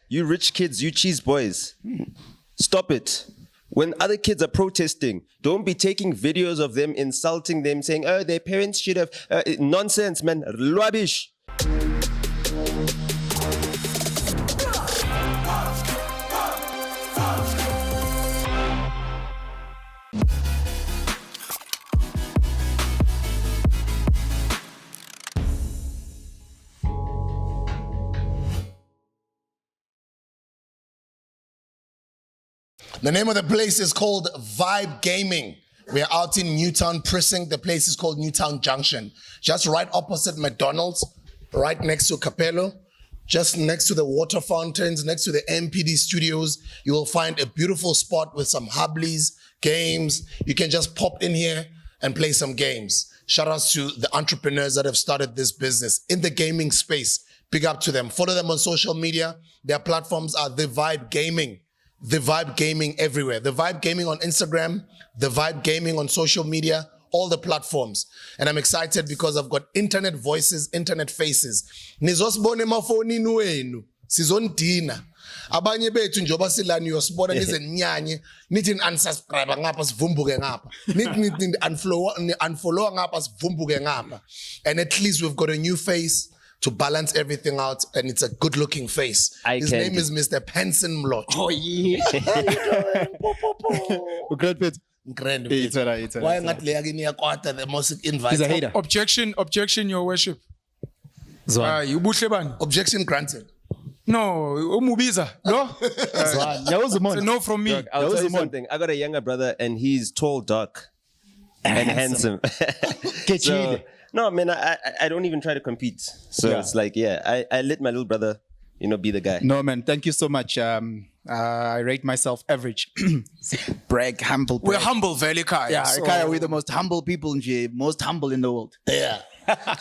You rich kids, you cheese boys. Stop it. When other kids are protesting, don't be taking videos of them insulting them, saying, oh, their parents should have... nonsense, man. Rubbish. The name of the place is called Vibe Gaming. We are out in Newtown Precinct. The place is called Newtown Junction. Just right opposite McDonald's, right next to Capello, just next to the water fountains, next to the MPD studios. You will find a beautiful spot with some hubblies, games. You can just pop in here and play some games. Shout outs to the entrepreneurs that have started this business in the gaming space. Big up to them. Follow them on social media. Their platforms are The Vibe Gaming. The Vibe Gaming everywhere. The Vibe Gaming on Instagram, The Vibe Gaming on social media, all the platforms. And I'm excited because I've got internet voices, internet faces. Nizosibona emafonini wenu, sizondina. Abanye bethu njoba silani yosibona nizenyanye, nithi unsubscribe ngapha sivumbuke ngapha. Nithi unfollow ngapha sivumbuke ngapha. And at least we've got a new face to balance everything out, and it's a good-looking face. His name is Mr. Penson Mloch. Oh, yeah. Why not the most invite? He's a hater. Objection, Your Worship. Objection granted. No, Umubiza. No? It's a no from me. Look, I'll tell you something. I got a younger brother, and he's tall, dark, and handsome. So, no, man, I don't even try to compete. So it's like, I let my little brother, be the guy. No, man, thank you so much. I rate myself average. Brag, humble. We're humble, very Kaya. Yeah, so Kaya, we're the most humble people in J, most humble in the world. Yeah.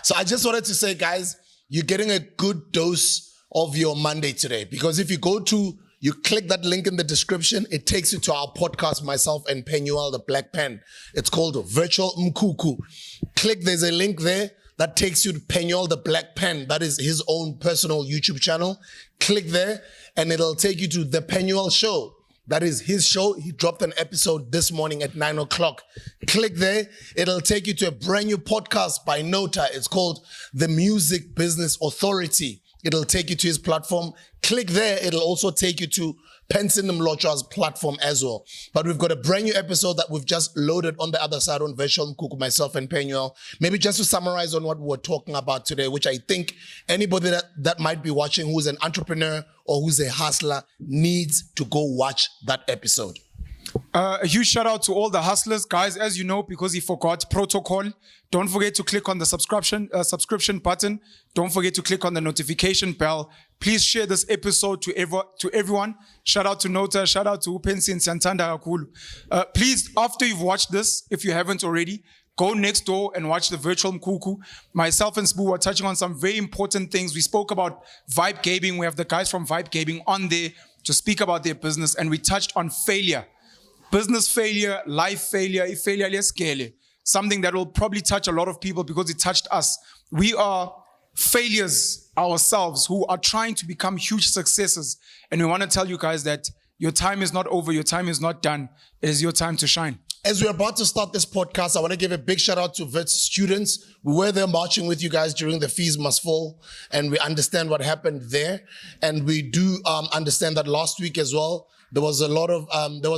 So I just wanted to say, guys, you're getting a good dose of your Monday today. Because if you click that link in the description, it takes you to our podcast, myself and PENUEL, the Black Pen. It's called Virtual MKHUKHU. Click, there's a link there that takes you to PENUEL, the Black Pen. That is his own personal YouTube channel. Click there and it'll take you to the PENUEL show. That is his show. He dropped an episode this morning at 9 o'clock. Click there. It'll take you to a brand new podcast by Nota. It's called The Music Business Authority. It'll take you to his platform. Click there. It'll also take you to Penson Mlocha's platform as well. But we've got a brand new episode that we've just loaded on the other side on Virtual MKHUKHU, myself and PENUEL. Maybe just to summarize on what we're talking about today, which I think anybody that might be watching who's an entrepreneur or who's a hustler needs to go watch that episode. A huge shout out to all the hustlers, guys. As you know, because he forgot protocol, don't forget to click on the subscription button. Don't forget to click on the notification bell. Please share this episode to everyone. Shout out to Nota. Shout out to Upensi and Santanda Akulu. Please, after you've watched this, if you haven't already, go next door and watch the Virtual MKHUKHU. Myself and SBU are touching on some very important things. We spoke about Vibe Gaming. We have the guys from Vibe Gaming on there to speak about their business, and we touched on failure. Business failure, life failure, something that will probably touch a lot of people because it touched us. We are failures ourselves who are trying to become huge successes. And we want to tell you guys that your time is not over, your time is not done. It is your time to shine. As we're about to start this podcast, I want to give a big shout out to Wits students. We were there marching with you guys during the Fees Must Fall, and we understand what happened there. And we do understand that last week as well, there was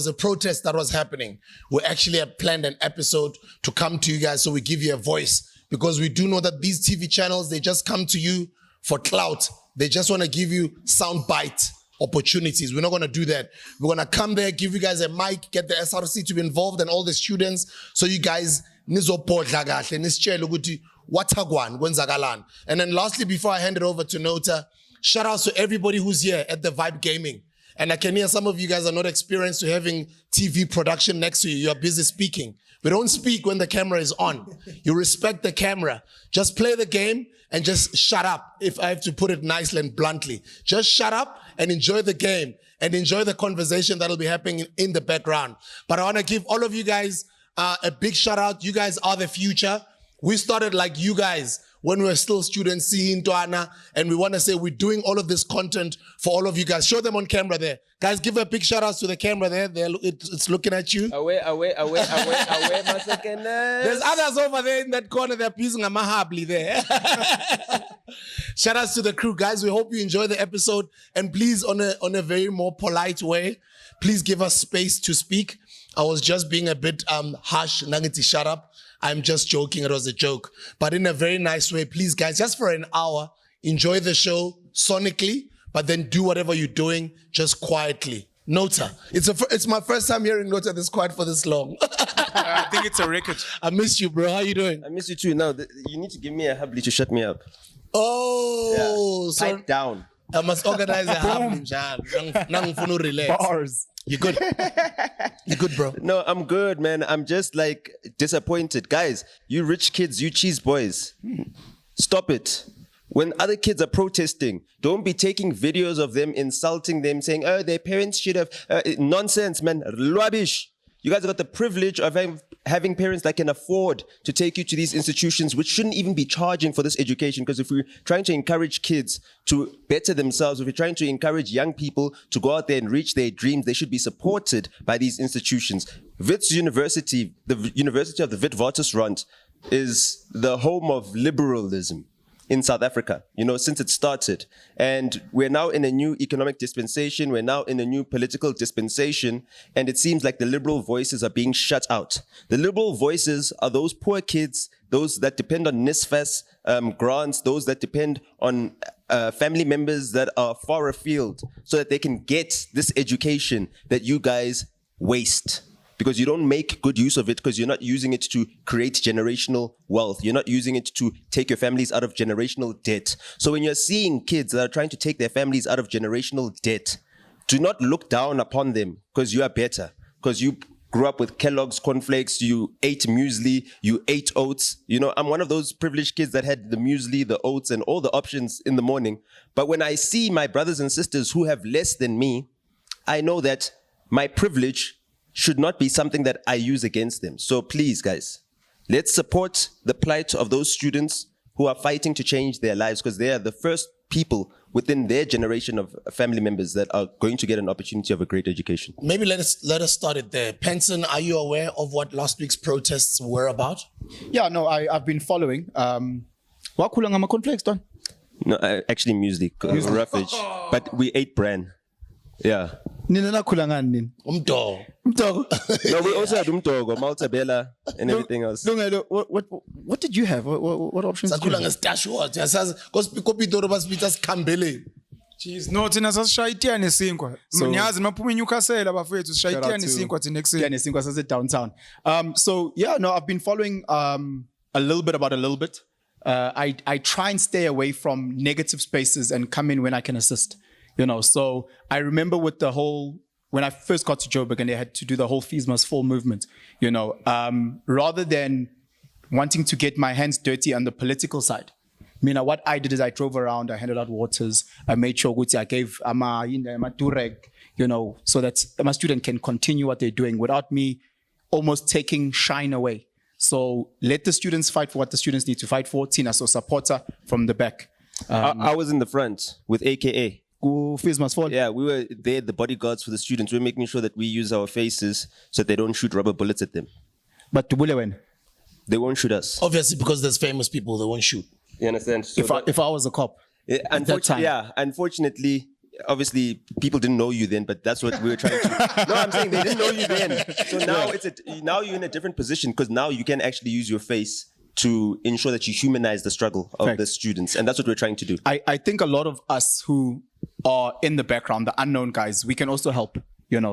a protest that was happening. We actually had planned an episode to come to you guys so we give you a voice, because we do know that these TV channels, they just come to you for clout. They just want to give you soundbite opportunities. We're not going to do that. We're going to come there, give you guys a mic, get the SRC to be involved and all the students, so you guys nizopodla kahle nisitshele ukuthi wathakwan kwenzakalan. And then lastly, before I hand it over to Nota, shout out to everybody who's here at the Vibe Gaming. And I can hear some of you guys are not experienced to having TV production next to you. You are busy speaking. We don't speak when the camera is on. You respect the camera. Just play the game and just shut up, if I have to put it nicely and bluntly. Just shut up and enjoy the game and enjoy the conversation that'll be happening in the background. But I want to give all of you guys a big shout out. You guys are the future. We started like you guys when we were still students, seeing Tuana, and we want to say we're doing all of this content for all of you guys. Show them on camera there. Guys, give a big shout out to the camera there. It's looking at you. Away, my second. There's others over there in that corner. They're pleasing a mahabli there. Shout outs to the crew, guys. We hope you enjoy the episode. And please, on a very more polite way, please give us space to speak. I was just being a bit harsh. Nangiti, shut up. I'm just joking. It was a joke. But in a very nice way, please, guys, just for an hour, enjoy the show sonically, but then do whatever you're doing just quietly. Nota. It's my first time hearing Nota this quiet for this long. I think it's a record. I missed you, bro. How you doing? I miss you too. Now, you need to give me a habli to shut me up. Oh, yeah. Pipe down. I must organize a habli. Nang relax. Bars. You good? You good, bro? No, I'm good, man. I'm just like disappointed. Guys, you rich kids, you cheese boys, stop it. When other kids are protesting, don't be taking videos of them insulting them, saying, oh, their parents should have. Nonsense, man. Rubbish. You guys got the privilege of having parents that can afford to take you to these institutions, which shouldn't even be charging for this education. Because if we're trying to encourage kids to better themselves, if we're trying to encourage young people to go out there and reach their dreams, they should be supported by these institutions. Wits University, the University of the Witwatersrand, is the home of liberalism in South Africa, since it started. And we're now in a new economic dispensation. We're now in a new political dispensation. And it seems like the liberal voices are being shut out. The liberal voices are those poor kids, those that depend on NFSAS grants, those that depend on family members that are far afield so that they can get this education that you guys waste. Because you don't make good use of it, because you're not using it to create generational wealth. You're not using it to take your families out of generational debt. So when you're seeing kids that are trying to take their families out of generational debt, do not look down upon them because you are better. Because you grew up with Kellogg's cornflakes, you ate muesli, you ate oats. I'm one of those privileged kids that had the muesli, the oats, and all the options in the morning. But when I see my brothers and sisters who have less than me, I know that my privilege should not be something that I use against them. So please, guys, let's support the plight of those students who are fighting to change their lives, because they are the first people within their generation of family members that are going to get an opportunity of a great education. Maybe let us start it there. Penson, are you aware of what last week's protests were about? Yeah, no, I've been following. What kulanga cornflakes done? No, actually muesli, roughage. But we ate bran. Yeah. Nina kulanga nin. Umdog. No, we also had umtogo, maltabella, and everything else. What did you have? What options did you have? Sakulanga stash what? Because Picopito was Peter's Cambele. Jeez, no, thina sasishaya nesinkwa. Ngiyazi maphuma inyukasela bafethu sishaya nesinkwa thina ekuseni. Nesinkwa sase downtown. So yeah, no, I've been following a little bit. I try and stay away from negative spaces and come in when I can assist. So I remember with the whole, when I first got to Joburg and they had to do the whole Fees Must Fall movement, rather than wanting to get my hands dirty on the political side, what I did is I drove around, I handed out waters, I made sure I gave ama tureg, so that my student can continue what they're doing without me almost taking shine away. So let the students fight for what the students need to fight for. Tina, so supporter from the back. I was in the front with AKA. Fees Must Fall. Yeah, we were there, the bodyguards for the students. We were making sure that we use our faces so that they don't shoot rubber bullets at them. But when? They won't shoot us. Obviously, because there's famous people, they won't shoot. You understand? So if I was a cop, unfortunately, obviously, people didn't know you then, but that's what we were trying to. No, I'm saying they didn't know you then. So now now you're in a different position, because now you can actually use your face to ensure that you humanize the struggle of the students. And that's what we're trying to do. I think a lot of us who are in the background, the unknown guys, we can also help,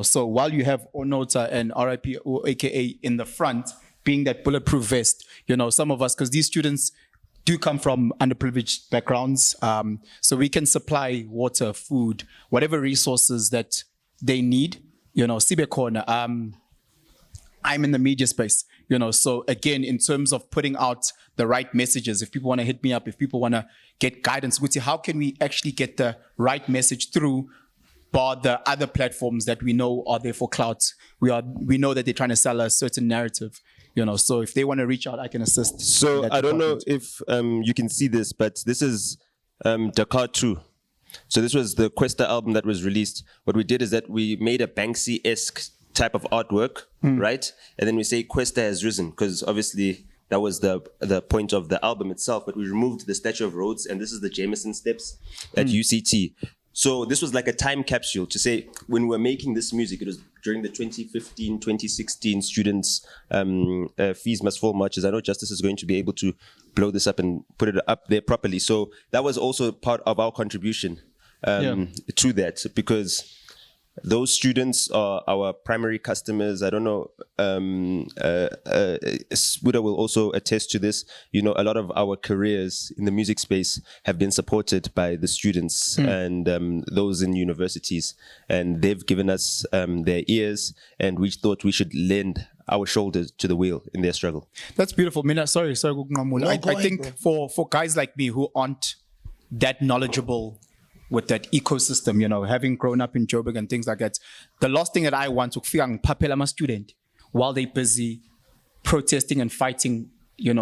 So while you have Nota and RIP or AKA in the front, being that bulletproof vest, some of us, because these students do come from underprivileged backgrounds, so we can supply water, food, whatever resources that they need, Sibe Corner. I'm in the media space, so again, in terms of putting out the right messages, if people want to hit me up, if people want to get guidance, how can we actually get the right message through bar the other platforms that we know are there for clout? We know that they're trying to sell a certain narrative. So if they want to reach out, I can assist. So I don't know if you can see this, but this is Dakar 2. So this was the Questa album that was released. What we did is that we made a Banksy-esque type of artwork, right? And then we say Questa has risen, because obviously that was the point of the album itself, but we removed the Statue of Rhodes, and this is the Jameson Steps at UCT. So this was like a time capsule to say, when we were making this music, it was during the 2015, 2016 students' Fees Must Fall marches. I know Justice is going to be able to blow this up and put it up there properly. So that was also part of our contribution to that, because those students are our primary customers. I don't know, Spuda will also attest to this. A lot of our careers in the music space have been supported by the students and those in universities. And they've given us their ears, and we thought we should lend our shoulders to the wheel in their struggle. That's beautiful. Mina, sorry. I think for guys like me who aren't that knowledgeable with that ecosystem, having grown up in Joburg and things like that, the last thing that I want to papel my student while they're busy protesting and fighting,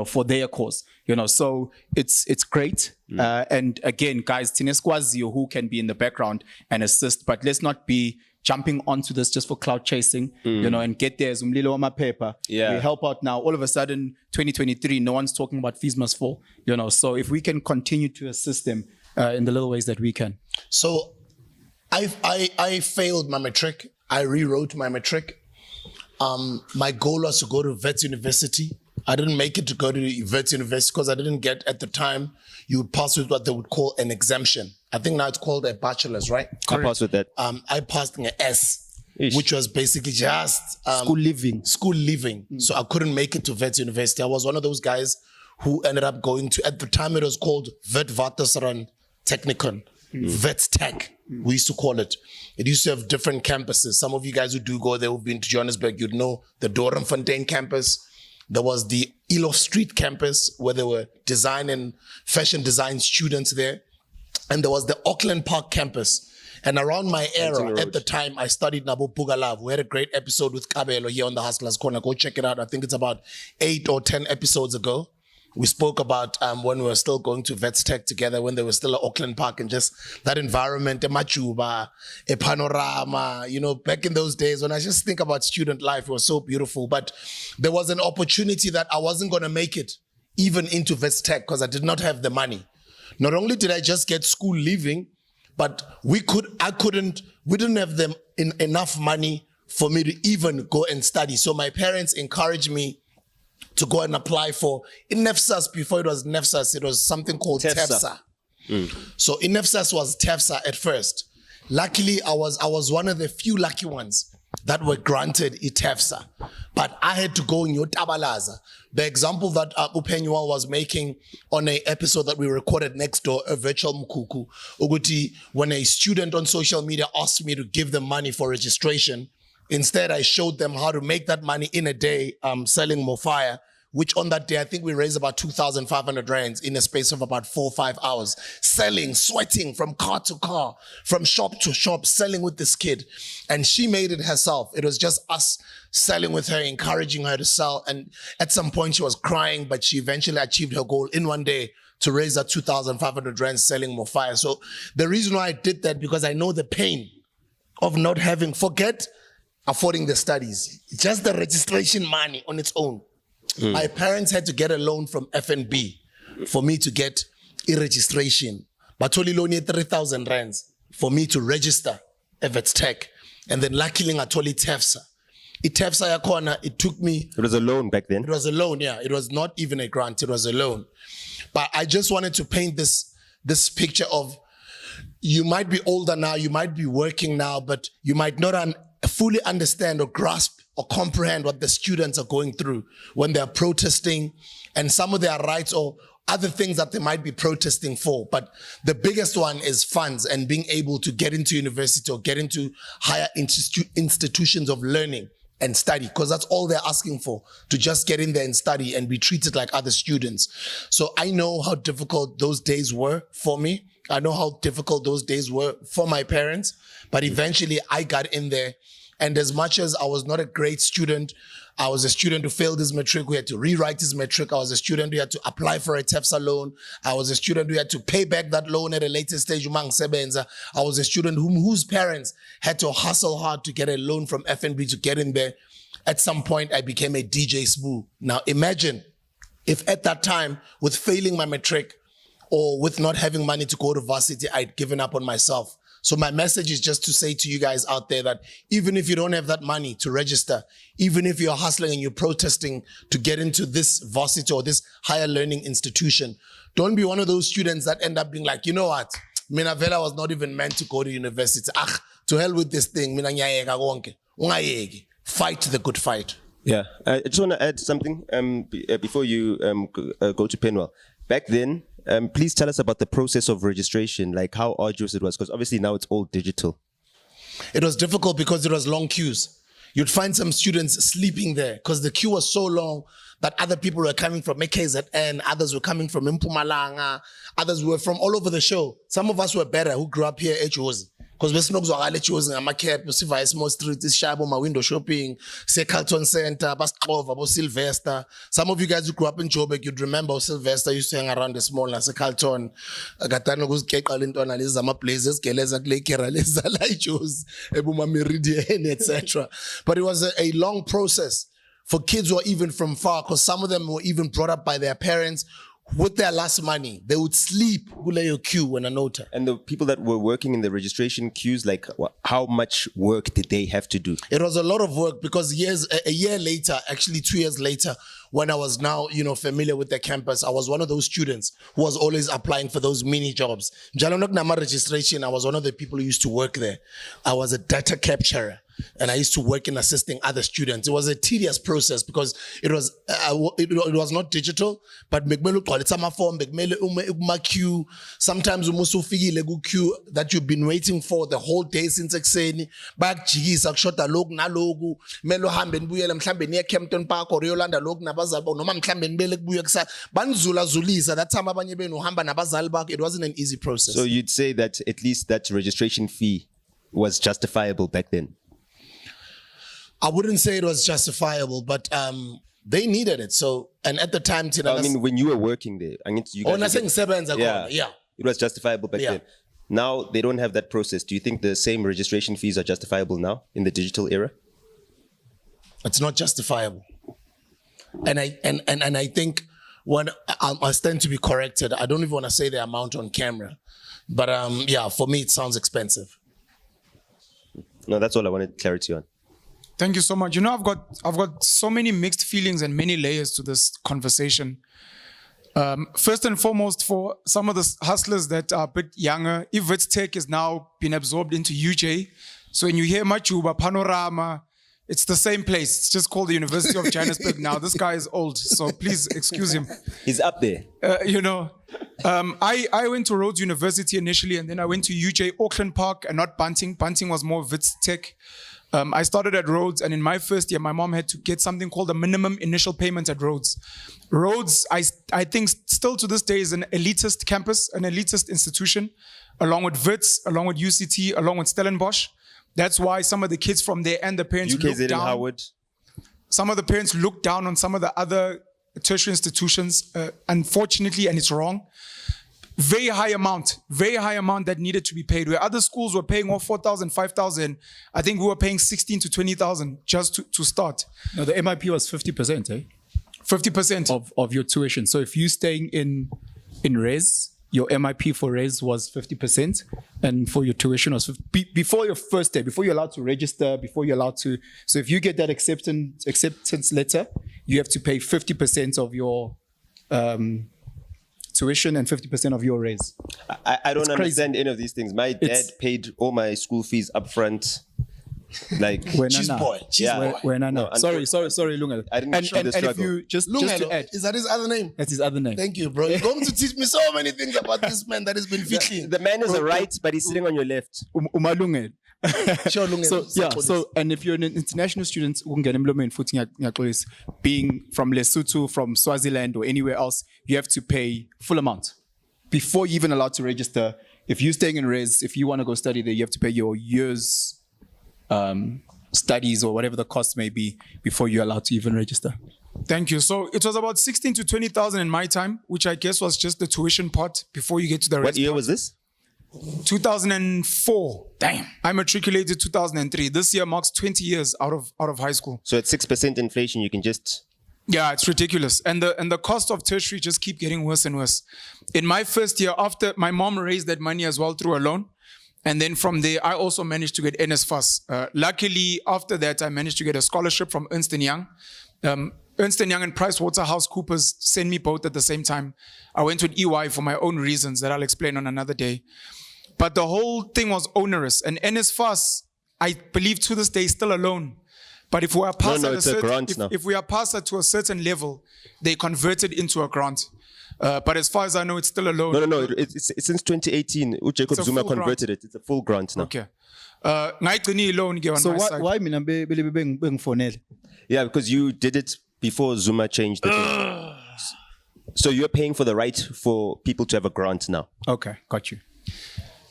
for their cause, so it's great. And again, guys, Tinesquazio who can be in the background and assist, but let's not be jumping onto this just for cloud chasing, and get there as umlilo on my paper. Yeah. We help out now. All of a sudden, 2023, no one's talking about Fees Must Fall, so if we can continue to assist them in the little ways that we can. So I failed my matric. I rewrote my matric. My goal was to go to Wits University. I didn't make it to go to Wits University because I didn't get, at the time, you would pass with what they would call an exemption. I think now it's called a bachelor's, right? I passed with that. I passed in an S, which was basically just School living. So I couldn't make it to Wits University. I was one of those guys who ended up going to, at the time it was called Witwatersrand Technikon, Wits Tech, we used to call it. It used to have different campuses. Some of you guys who do go there, who've been to Johannesburg, you'd know the Dorenfontein campus. There was the Elof Street campus, where there were design and fashion design students there. And there was the Auckland Park campus. And around my era, at the time, I studied Nabo Bugalav. We had a great episode with Kabelo here on the Hustlers Corner. Go check it out. I think it's about 8 or 10 episodes ago. We spoke about when we were still going to Wits Tech together, when they were still at Auckland Park, and just that environment, a machuba, a panorama, back in those days. When I just think about student life, it was so beautiful. But there was an opportunity that I wasn't going to make it even into Wits Tech because I did not have the money. Not only did I just get school leaving, but we didn't have enough money for me to even go and study. So my parents encouraged me to go and apply for NFSAS. Before it was NFSAS, it was something called TEFSA. So NFSAS was TEFSA at first. Luckily, I was one of the few lucky ones that were granted TEFSA. But I had to go in Yotabalaza. The example that PENUEL was making on an episode that we recorded next door, a virtual MKHUKHU, Uguti, when a student on social media asked me to give them money for registration, instead, I showed them how to make that money in a day selling MOFAYA, which on that day, I think we raised about 2,500 rands in a space of about 4 or 5 hours. Selling, sweating from car to car, from shop to shop, selling with this kid. And she made it herself. It was just us selling with her, encouraging her to sell. And at some point, she was crying, but she eventually achieved her goal in one day to raise that 2,500 rands selling MOFAYA. So the reason why I did that, because I know the pain of not having, forget affording the studies, just the registration money on its own. My parents had to get a loan from FNB for me to get a registration. But only loan 3,000 rands for me to register at Wits Tech. And then luckily I told TEFSA. TEFSA yakona, it took me. It was a loan back then. It was a loan, yeah. It was not even a grant, it was a loan. But I just wanted to paint this picture of, you might be older now, you might be working now, but you might not fully understand or grasp or comprehend what the students are going through when they're protesting and some of their rights or other things that they might be protesting for. But the biggest one is funds and being able to get into university or get into higher institutions of learning and study, because that's all they're asking for, to just get in there and study and be treated like other students. So I know how difficult those days were for me. I know how difficult those days were for my parents, but eventually I got in there. And as much as I was not a great student, I was a student who failed his matric, who had to rewrite his matric. I was a student who had to apply for a TEFSA loan. I was a student who had to pay back that loan at a later stage. I was a student whose parents had to hustle hard to get a loan from FNB to get in there. At some point, I became a DJ SBU. Now imagine if at that time, with failing my matric or with not having money to go to varsity, I'd given up on myself. So my message is just to say to you guys out there that even if you don't have that money to register, even if you're hustling and you're protesting to get into this varsity or this higher learning institution, don't be one of those students that end up being like, you know what, Mina Vela was not even meant to go to university. To hell with this thing. Mina ngiyayeka konke. Ungayeki. Fight the good fight. Yeah, I just want to add something before you go to PENUEL. Back then, please tell us about the process of registration, like how arduous it was, because obviously now it's all digital. It was difficult because there was long queues. You'd find some students sleeping there because the queue was so long that other people were coming from MKZN, others were coming from Mpumalanga, others were from all over the show. Some of us were better who grew up here at Chosen. Because we're not going to choose in Cap, Siva Small Street, Shabo, my window shopping, say Carlton Center, Basklova, Sylvester. Some of you guys who grew up in Joburg, you'd remember Sylvester used to hang around the small as a Carlton. Gatano goes Kekalington, Alizama places, Keleza Lakera, Leza Laichos, Ebuma Meridian, etc. But it was a long process for kids who are even from far, because some of them were even brought up by their parents. With their last money, they would sleep your queue when a Nota. And the people that were working in the registration queues, like how much work did they have to do? It was a lot of work because a year later, actually 2 years later, when I was now, familiar with the campus, I was one of those students who was always applying for those mini jobs. Jalonok Nama registration, I was one of the people who used to work there. I was a data capturer. And I used to work in assisting other students. It was a tedious process because it was not digital, but queue. Sometimes queue that you've been waiting for the whole day since exeni. Back jigisa shota log na logu melo hambe nbuyela mhlambe near Kempton Park or Yolanda log nabazalba noma mhlambe nibele kubuya kusa banzula zulisa that time abanye benu hamba nabazalba. It wasn't an easy process. So you'd say that at least that registration fee was justifiable back then? I wouldn't say it was justifiable, but they needed it. So, and at the time, I mean, when you were working there, you guys yeah, it was justifiable back then. Now they don't have that process. Do you think the same registration fees are justifiable now in the digital era? It's not justifiable, and I think when I stand to be corrected, I don't even want to say the amount on camera, but yeah, for me it sounds expensive. No, that's all I wanted clarity on. Thank you so much. I've got so many mixed feelings and many layers to this conversation. First and foremost, for some of the hustlers that are a bit younger, if Wits Tech is now been absorbed into UJ, so when you hear Machuba, Panorama, it's the same place. It's just called the University of Johannesburg now. This guy is old, so please excuse him. He's up there. I went to Rhodes University initially, and then I went to UJ Auckland Park and not Bunting. Bunting was more Wits Tech. I started at Rhodes, and in my first year, my mom had to get something called a minimum initial payment at Rhodes. Rhodes, I think still to this day is an elitist campus, an elitist institution, along with Wits, along with UCT, along with Stellenbosch. That's why some of the kids from there and the parents look down. Howard. Some of the parents look down on some of the other tertiary institutions, unfortunately, and it's wrong. Very high amount that needed to be paid. Where other schools were paying off 4,000, 5,000, I think we were paying 16 to 20,000 just to start. No, the MIP was 50%, eh? 50% of your tuition. So if you're staying in res, your MIP for res was 50%, and for your tuition was 50, before your first day, before you're allowed to register, before you're allowed to. So if you get that acceptance letter, you have to pay 50% of your tuition and 50% of your raise. I don't understand any of these things. My dad paid all my school fees up front. Like cheese boy. Sorry, Lunga. I didn't show the struggle. And if you just to add, is that his other name? That's his other name. Thank you, bro. You're going to teach me so many things about this man that has been fitting. The man is a right, but he's sitting on your left. Umalungel. So and if you're an international student, being from Lesotho, from Swaziland, or anywhere else, you have to pay full amount before you're even allowed to register. If you're staying in res, if you want to go study there, you have to pay your year's studies or whatever the cost may be before you're allowed to even register? Thank you. So it was about 16 to 20,000 in my time, which I guess was just the tuition part before you get to the rest. What year was this? 2004. Damn. I matriculated 2003. This year marks 20 years out of high school. So at 6% inflation, you can just... Yeah, it's ridiculous. And the cost of tertiary just keep getting worse and worse. In my first year, after my mom raised that money as well through a loan. And then from there, I also managed to get NFSAS. Luckily, after that, I managed to get a scholarship from Ernst & Young. Ernst & Young and PricewaterhouseCoopers sent me both at the same time. I went with EY for my own reasons that I'll explain on another day. But the whole thing was onerous. And NSFAS, I believe to this day, is still a loan. But if we are past if we are past to a certain level, they convert it into a grant. But as far as I know, it's still a loan. No. It's since 2018. Jacob Zuma converted it. It's a full grant now. Okay. So why mina bengifonele? Yeah, because you did it before Zuma changed the thing. So you're paying for the right for people to have a grant now. Okay, got you.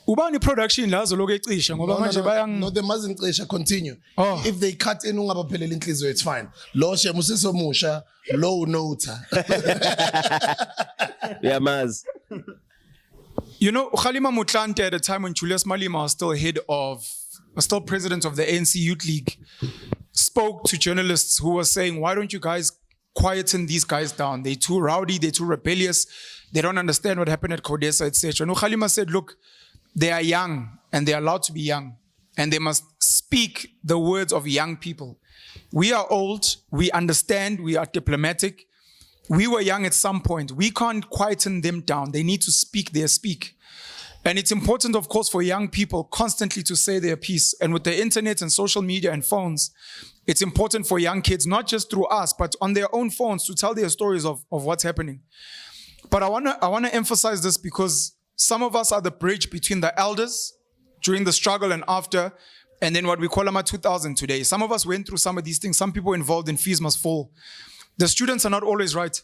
Ubani production lazo lokho ecisha ngoba manje bayang No, they mustn't continue. Oh. If they cut in ungabapheleli inhliziyo, it's fine. Lo shem usesomusha, low Nota. Yeah, Maz. You know, Kgalema Motlanthe at the time when Julius Malema was still president of the ANC Youth League, spoke to journalists who were saying, why don't you guys quieten these guys down? They're too rowdy, they're too rebellious, they don't understand what happened at Codesa, etc. And Kgalema said, look, they are young and they're allowed to be young and they must speak the words of young people. We are old, we understand, we are diplomatic. We were young at some point. We can't quieten them down. They need to speak their speak. And it's important, of course, for young people constantly to say their piece. And with the internet and social media and phones, it's important for young kids, not just through us, but on their own phones to tell their stories of what's happening. But I wanna emphasize this because some of us are the bridge between the elders during the struggle and after, and then what we call Ama 2000 today. Some of us went through some of these things. Some people involved in Fees Must Fall. The students are not always right.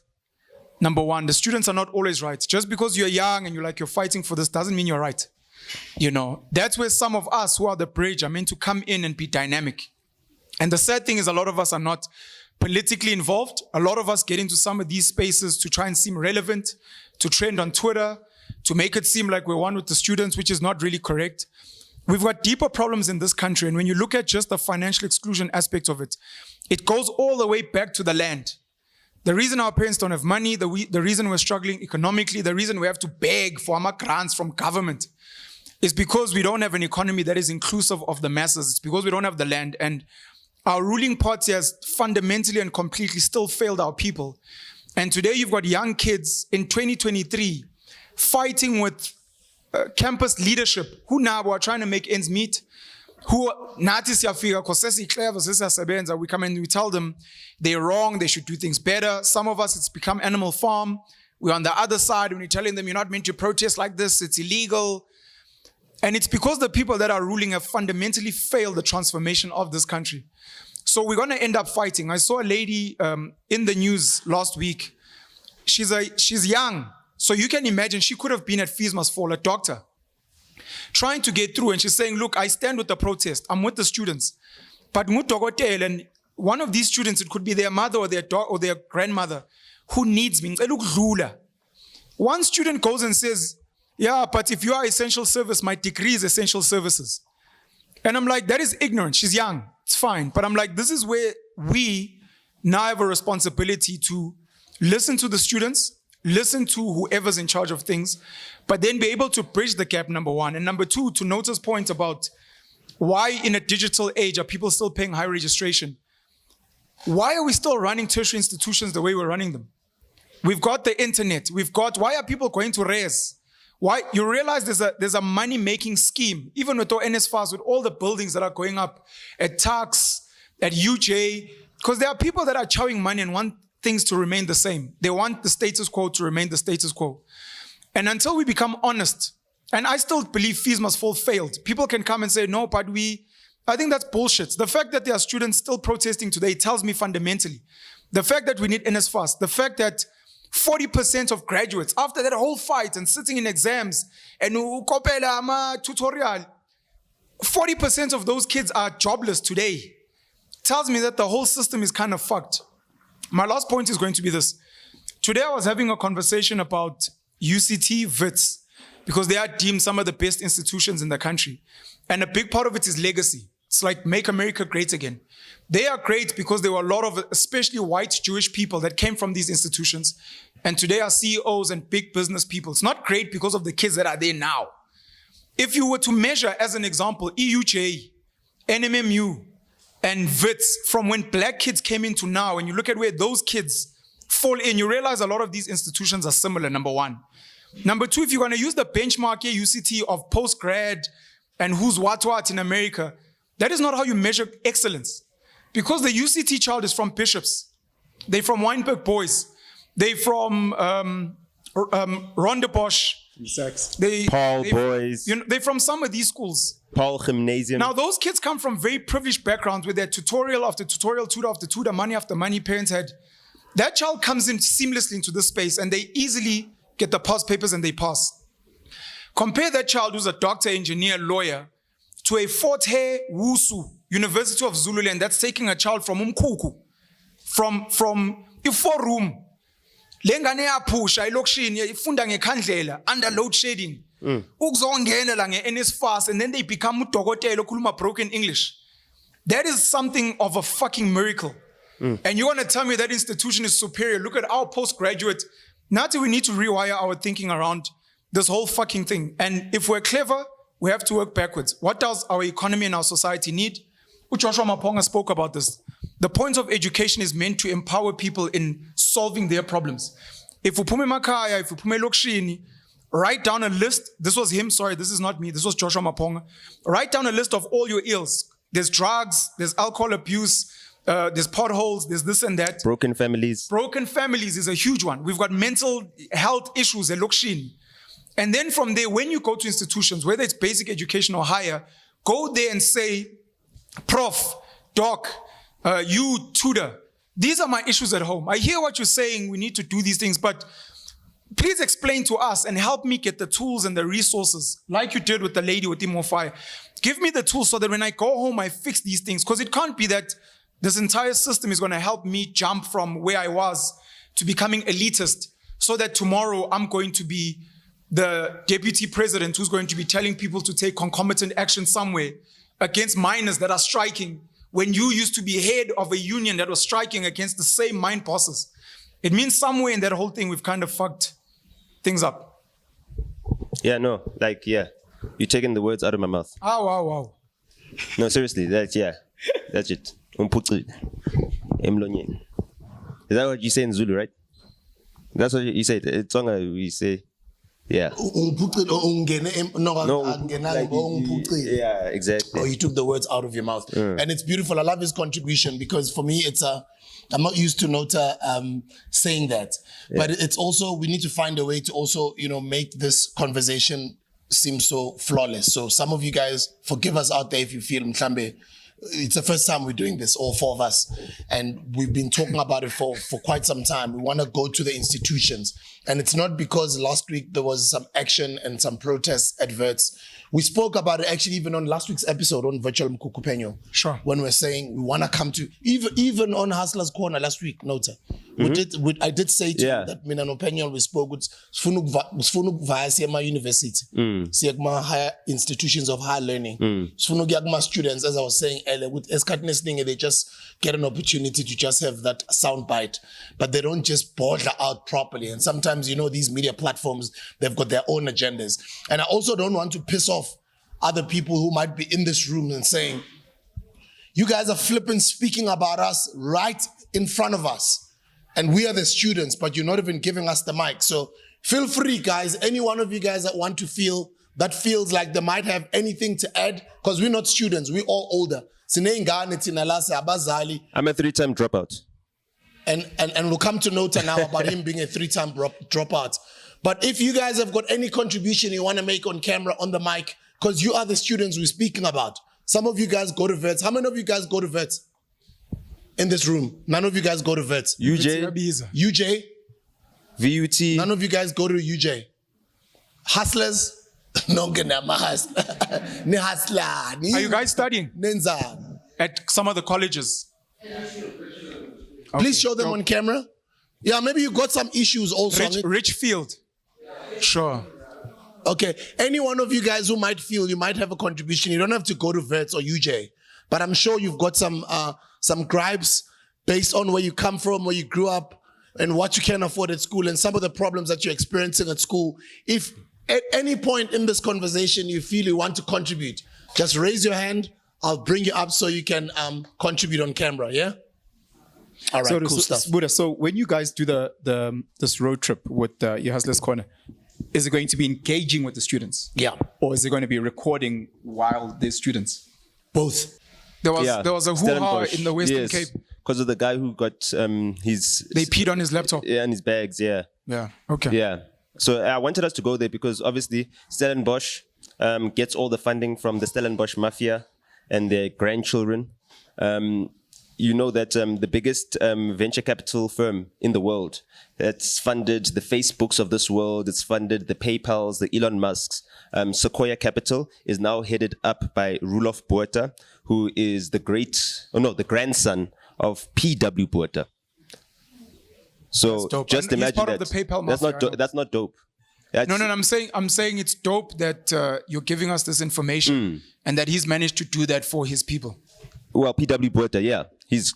Number one, the students are not always right. Just because you're young and you're fighting for this doesn't mean you're right. You know, that's where some of us who are the bridge are meant to come in and be dynamic. And the sad thing is a lot of us are not politically involved. A lot of us get into some of these spaces to try and seem relevant, to trend on Twitter, to make it seem like we're one with the students, which is not really correct. We've got deeper problems in this country. And when you look at just the financial exclusion aspect of it, it goes all the way back to the land. The reason our parents don't have money, the reason we're struggling economically, the reason we have to beg for our grants from government is because we don't have an economy that is inclusive of the masses. It's because we don't have the land. And our ruling party has fundamentally and completely still failed our people. And today you've got young kids in 2023 fighting with campus leadership who now are trying to make ends meet, who nathi siyafika because sesiclever sesiyasebenza, we come and we tell them they're wrong, they should do things better. Some of us, it's become Animal Farm. We're on the other side when we're telling them you're not meant to protest like this, it's illegal. And it's because the people that are ruling have fundamentally failed the transformation of this country. So we're going to end up fighting. I saw a lady in the news last week. She's young. So you can imagine she could have been at Fees Must Fall, a doctor, trying to get through. And she's saying, look, I stand with the protest. I'm with the students. But and one of these students, it could be their mother or their grandmother who needs me. One student goes and says, yeah, but if you are essential service, my degree is essential services. And I'm like, that is ignorant. She's young. It's fine. But I'm like, this is where we now have a responsibility to listen to the students, listen to whoever's in charge of things, but then be able to bridge the gap, number one. And number two, to Nota's point about why in a digital age are people still paying high registration? Why are we still running tertiary institutions the way we're running them? We've got the internet. Why are people going to res? Why? You realize there's a money-making scheme, even with NSFAS, with all the buildings that are going up at Tax, at UJ, because there are people that are chowing money and want things to remain the same. They want the status quo to remain the status quo. And until we become honest, and I still believe Fees Must Fall failed. People can come and say, no, but I think that's bullshit. The fact that there are students still protesting today tells me fundamentally. The fact that we need NSFAS, the fact that 40% of graduates, after that whole fight and sitting in exams and tutorial, 40% of those kids are jobless today. tells me that the whole system is kind of fucked. My last point is going to be this. Today I was having a conversation about UCT, Wits, because they are deemed some of the best institutions in the country. And a big part of it is legacy. It's like make America great again. They are great because there were a lot of, especially white Jewish people that came from these institutions. And today are CEOs and big business people. It's not great because of the kids that are there now. If you were to measure, as an example, EUJ, NMMU, and Wits, from when black kids came into now, and you look at where those kids fall in, you realize a lot of these institutions are similar, number one. Number two, if you're going to use the benchmark here, UCT, of post-grad and who's what in America, that is not how you measure excellence. Because the UCT child is from Bishops. They're from Weinberg Boys. They're from Rondebosch. Paul Boys. You know, they're from some of these schools. Paul Gymnasium. Now, those kids come from very privileged backgrounds with their tutorial after tutorial, tutor after tutor, money after money parents had. That child comes in seamlessly into this space and they easily get the pass papers and they pass. Compare that child who's a doctor, engineer, lawyer, to a Fort Hare WSU, University of Zululand, that's taking a child from MKHUKHU, from a 4-room. Lengane yapusha elokishini ifunda ngekhandlela under load shedding. Ukuzongena la nge-NFSAS and then they become udokotela okhuluma broken English. That is something of a fucking miracle. And you want to tell me that institution is superior? Look at our postgraduate. Now we need to rewire our thinking around this whole fucking thing. And if we're clever, we have to work backwards. What does our economy and our society need? Joshua Maponga spoke about this. The point of education is meant to empower people in solving their problems. If upume makaya, if upume lokshini, write down a list. This was him, sorry, this is not me. This was Joshua Maponga. Write down a list of all your ills. There's drugs, there's alcohol abuse, there's potholes, there's this and that. Broken families. Broken families is a huge one. We've got mental health issues at Lokshini. And then from there, when you go to institutions, whether it's basic education or higher, go there and say, Prof, Doc, you tutor, these are my issues at home. I hear what you're saying, we need to do these things, but please explain to us and help me get the tools and the resources, like you did with the lady with the MOFAYA. Give me the tools so that when I go home, I fix these things, because it can't be that this entire system is going to help me jump from where I was to becoming elitist, so that tomorrow I'm going to be the deputy president who's going to be telling people to take concomitant action somewhere against miners that are striking, when you used to be head of a union that was striking against the same mine bosses. It means somewhere in that whole thing we've kind of fucked things up. Yeah, no, like, yeah. You're taking the words out of my mouth. Oh, wow. No, seriously, that's it. Umpucile. Emlonyeni. Is that what you say in Zulu, right? That's what you say. It's Tonga, we say, yeah. Yeah, exactly. Oh, you took the words out of your mouth. And it's beautiful. I love his contribution, because for me, I'm not used to Nota saying that. Yeah. But it's also, we need to find a way to also, make this conversation seem so flawless. So some of you guys, forgive us out there if you feel Mhlambe, it's the first time we're doing this, all four of us. And we've been talking about it for quite some time. We want to go to the institutions. And it's not because last week there was some action and some protest adverts. We spoke about it actually even on last week's episode on Virtual MKHUKHU. Sure. When we're saying we want to come to, even on Hustler's Corner last week, Nota. I did say to you that Mina no PENUEL we spoke with Sfunu University, higher institutions of higher learning. Sfunu students, as I was saying earlier, with Eskatness thing, they just get an opportunity to just have that sound bite, but they don't just border out properly. And sometimes, these media platforms, they've got their own agendas. And I also don't want to piss off other people who might be in this room and saying, you guys are flipping speaking about us right in front of us. And we are the students, but you're not even giving us the mic. So feel free, guys. Any one of you guys that feels like they might have anything to add, because we're not students, we're all older. I'm a 3-time dropout. And we'll come to Nota now about him being a 3-time dropout. But if you guys have got any contribution you want to make on camera, on the mic, because you are the students we're speaking about. Some of you guys go to Wits. How many of you guys go to Wits? In this room, none of you guys go to Wits. UJ? VUT? None of you guys go to UJ. Hustlers? No, Are you guys studying at some of the colleges? Please show them on camera. Yeah, maybe you got some issues also. Richfield. Sure. Okay, any one of you guys who might feel you might have a contribution, you don't have to go to Wits or UJ, but I'm sure you've got some gripes based on where you come from, where you grew up, and what you can afford at school, and some of the problems that you're experiencing at school. If at any point in this conversation you feel you want to contribute, just raise your hand. I'll bring you up so you can contribute on camera, yeah? All right, cool stuff. Buddha, so when you guys do this road trip with your Hustlers Corner, is it going to be engaging with the students? Yeah. Or is it going to be recording while there's students? Both. There was a hoo-ha in the Western Cape. Because of the guy who got his... They peed on his laptop. Yeah, and his bags, yeah. Yeah, okay. Yeah. So I wanted us to go there because obviously Stellenbosch gets all the funding from the Stellenbosch Mafia and their grandchildren. You know that the biggest venture capital firm in the world that's funded the Facebooks of this world, it's funded the PayPals, the Elon Musks. Sequoia Capital is now headed up by Roelof Botha, who is the grandson of P.W. Botha. So just imagine He's part that. of the PayPal mafia. That's not dope. No, I'm saying it's dope that you're giving us this information and that he's managed to do that for his people. Well, P.W. Botha, yeah. His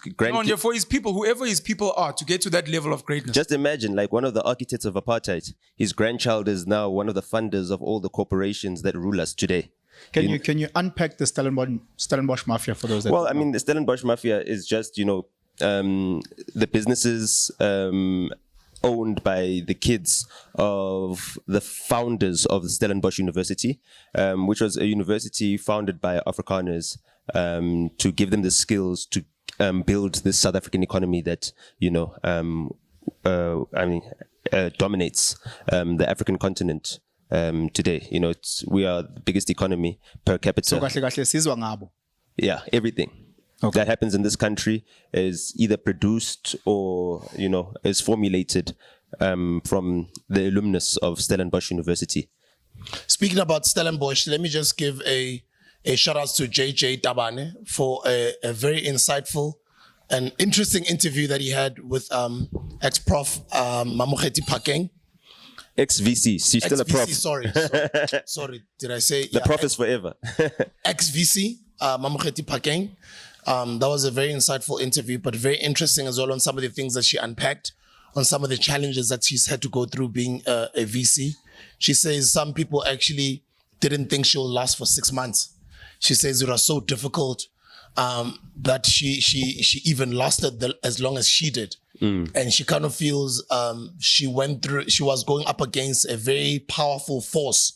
for his people, whoever his people are, to get to that level of greatness. Just imagine, like one of the architects of apartheid, his grandchild is now one of the funders of all the corporations that rule us today. Can you unpack the Stellenbosch Mafia for those that Well, I mean, the Stellenbosch Mafia is just, the businesses owned by the kids of the founders of the Stellenbosch University, which was a university founded by Afrikaners to give them the skills to build this South African economy that, dominates the African continent today. We are the biggest economy per capita. So kahle sizwa ngabo. Yeah, everything. Okay. That happens in this country is either produced or, is formulated from the alumnus of Stellenbosch University. Speaking about Stellenbosch, let me just give a shout out to JJ Tabane for a very insightful and interesting interview that he had with ex-prof Mamokgethi Phakeng. Ex-VC, she's still a prof. Sorry, did I say? The prof is forever. Ex-VC, Mamokgethi Phakeng. That was a very insightful interview, but very interesting as well on some of the things that she unpacked, on some of the challenges that she's had to go through being a VC. She says some people actually didn't think she'll last for 6 months. She says it was so difficult that she even lasted as long as she did. And she kind of feels she was going up against a very powerful force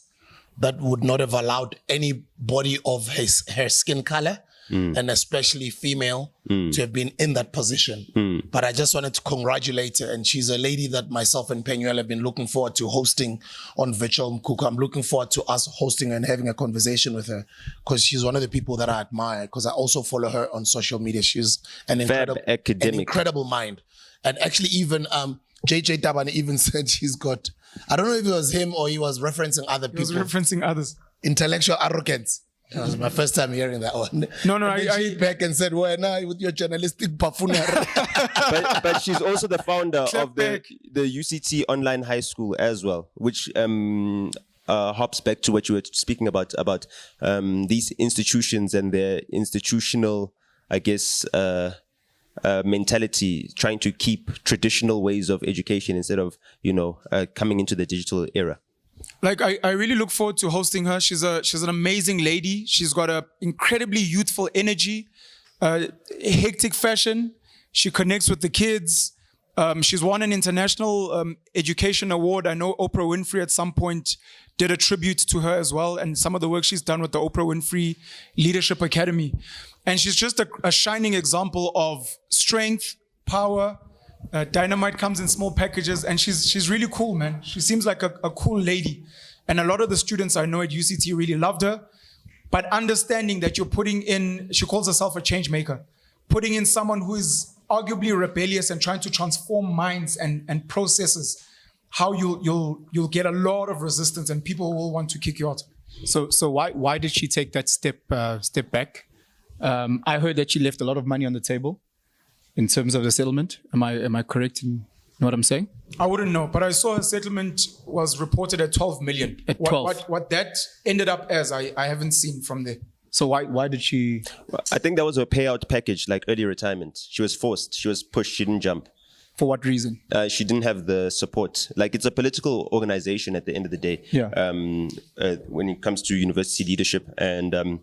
that would not have allowed anybody of her skin color, and especially female, to have been in that position. But I just wanted to congratulate her, and she's a lady that myself and PENUEL have been looking forward to hosting on Virtual MKHUKHU. I'm looking forward to us hosting and having a conversation with her, because she's one of the people that I admire, because I also follow her on social media. She's an incredible mind. And actually even JJ Tabane even said she's got, I don't know if it was him or he was referencing other people. He was referencing others. Intellectual arrogance. That was my first time hearing that one. No, I back and said, well, now with your journalistic buffoonery. but she's also the founder of the UCT online high school as well, which hops back to what you were speaking about these institutions and their institutional, I guess, mentality, trying to keep traditional ways of education instead of, coming into the digital era. Like, I really look forward to hosting her. She's an amazing lady. She's got an incredibly youthful energy, hectic fashion. She connects with the kids. She's won an international education award. I know Oprah Winfrey at some point did a tribute to her as well, and some of the work she's done with the Oprah Winfrey Leadership Academy. And she's just a shining example of strength, power. Dynamite comes in small packages, and she's really cool, man. She seems like a cool lady. And a lot of the students I know at UCT really loved her. But understanding that you're putting in, she calls herself a change maker, putting in someone who is arguably rebellious and trying to transform minds and processes, how you'll get a lot of resistance and people will want to kick you out. So why did she take that step back? I heard that she left a lot of money on the table. in terms of the settlement. Am I correct in what I'm saying? I wouldn't know, but I saw her settlement was reported at 12 million. At 12. What that ended up as, I haven't seen from there. So why did she? I think that was a payout package, like early retirement. She was forced. She was pushed. She didn't jump. For what reason? She didn't have the support. Like, it's a political organization at the end of the day. Yeah. When it comes to university leadership, and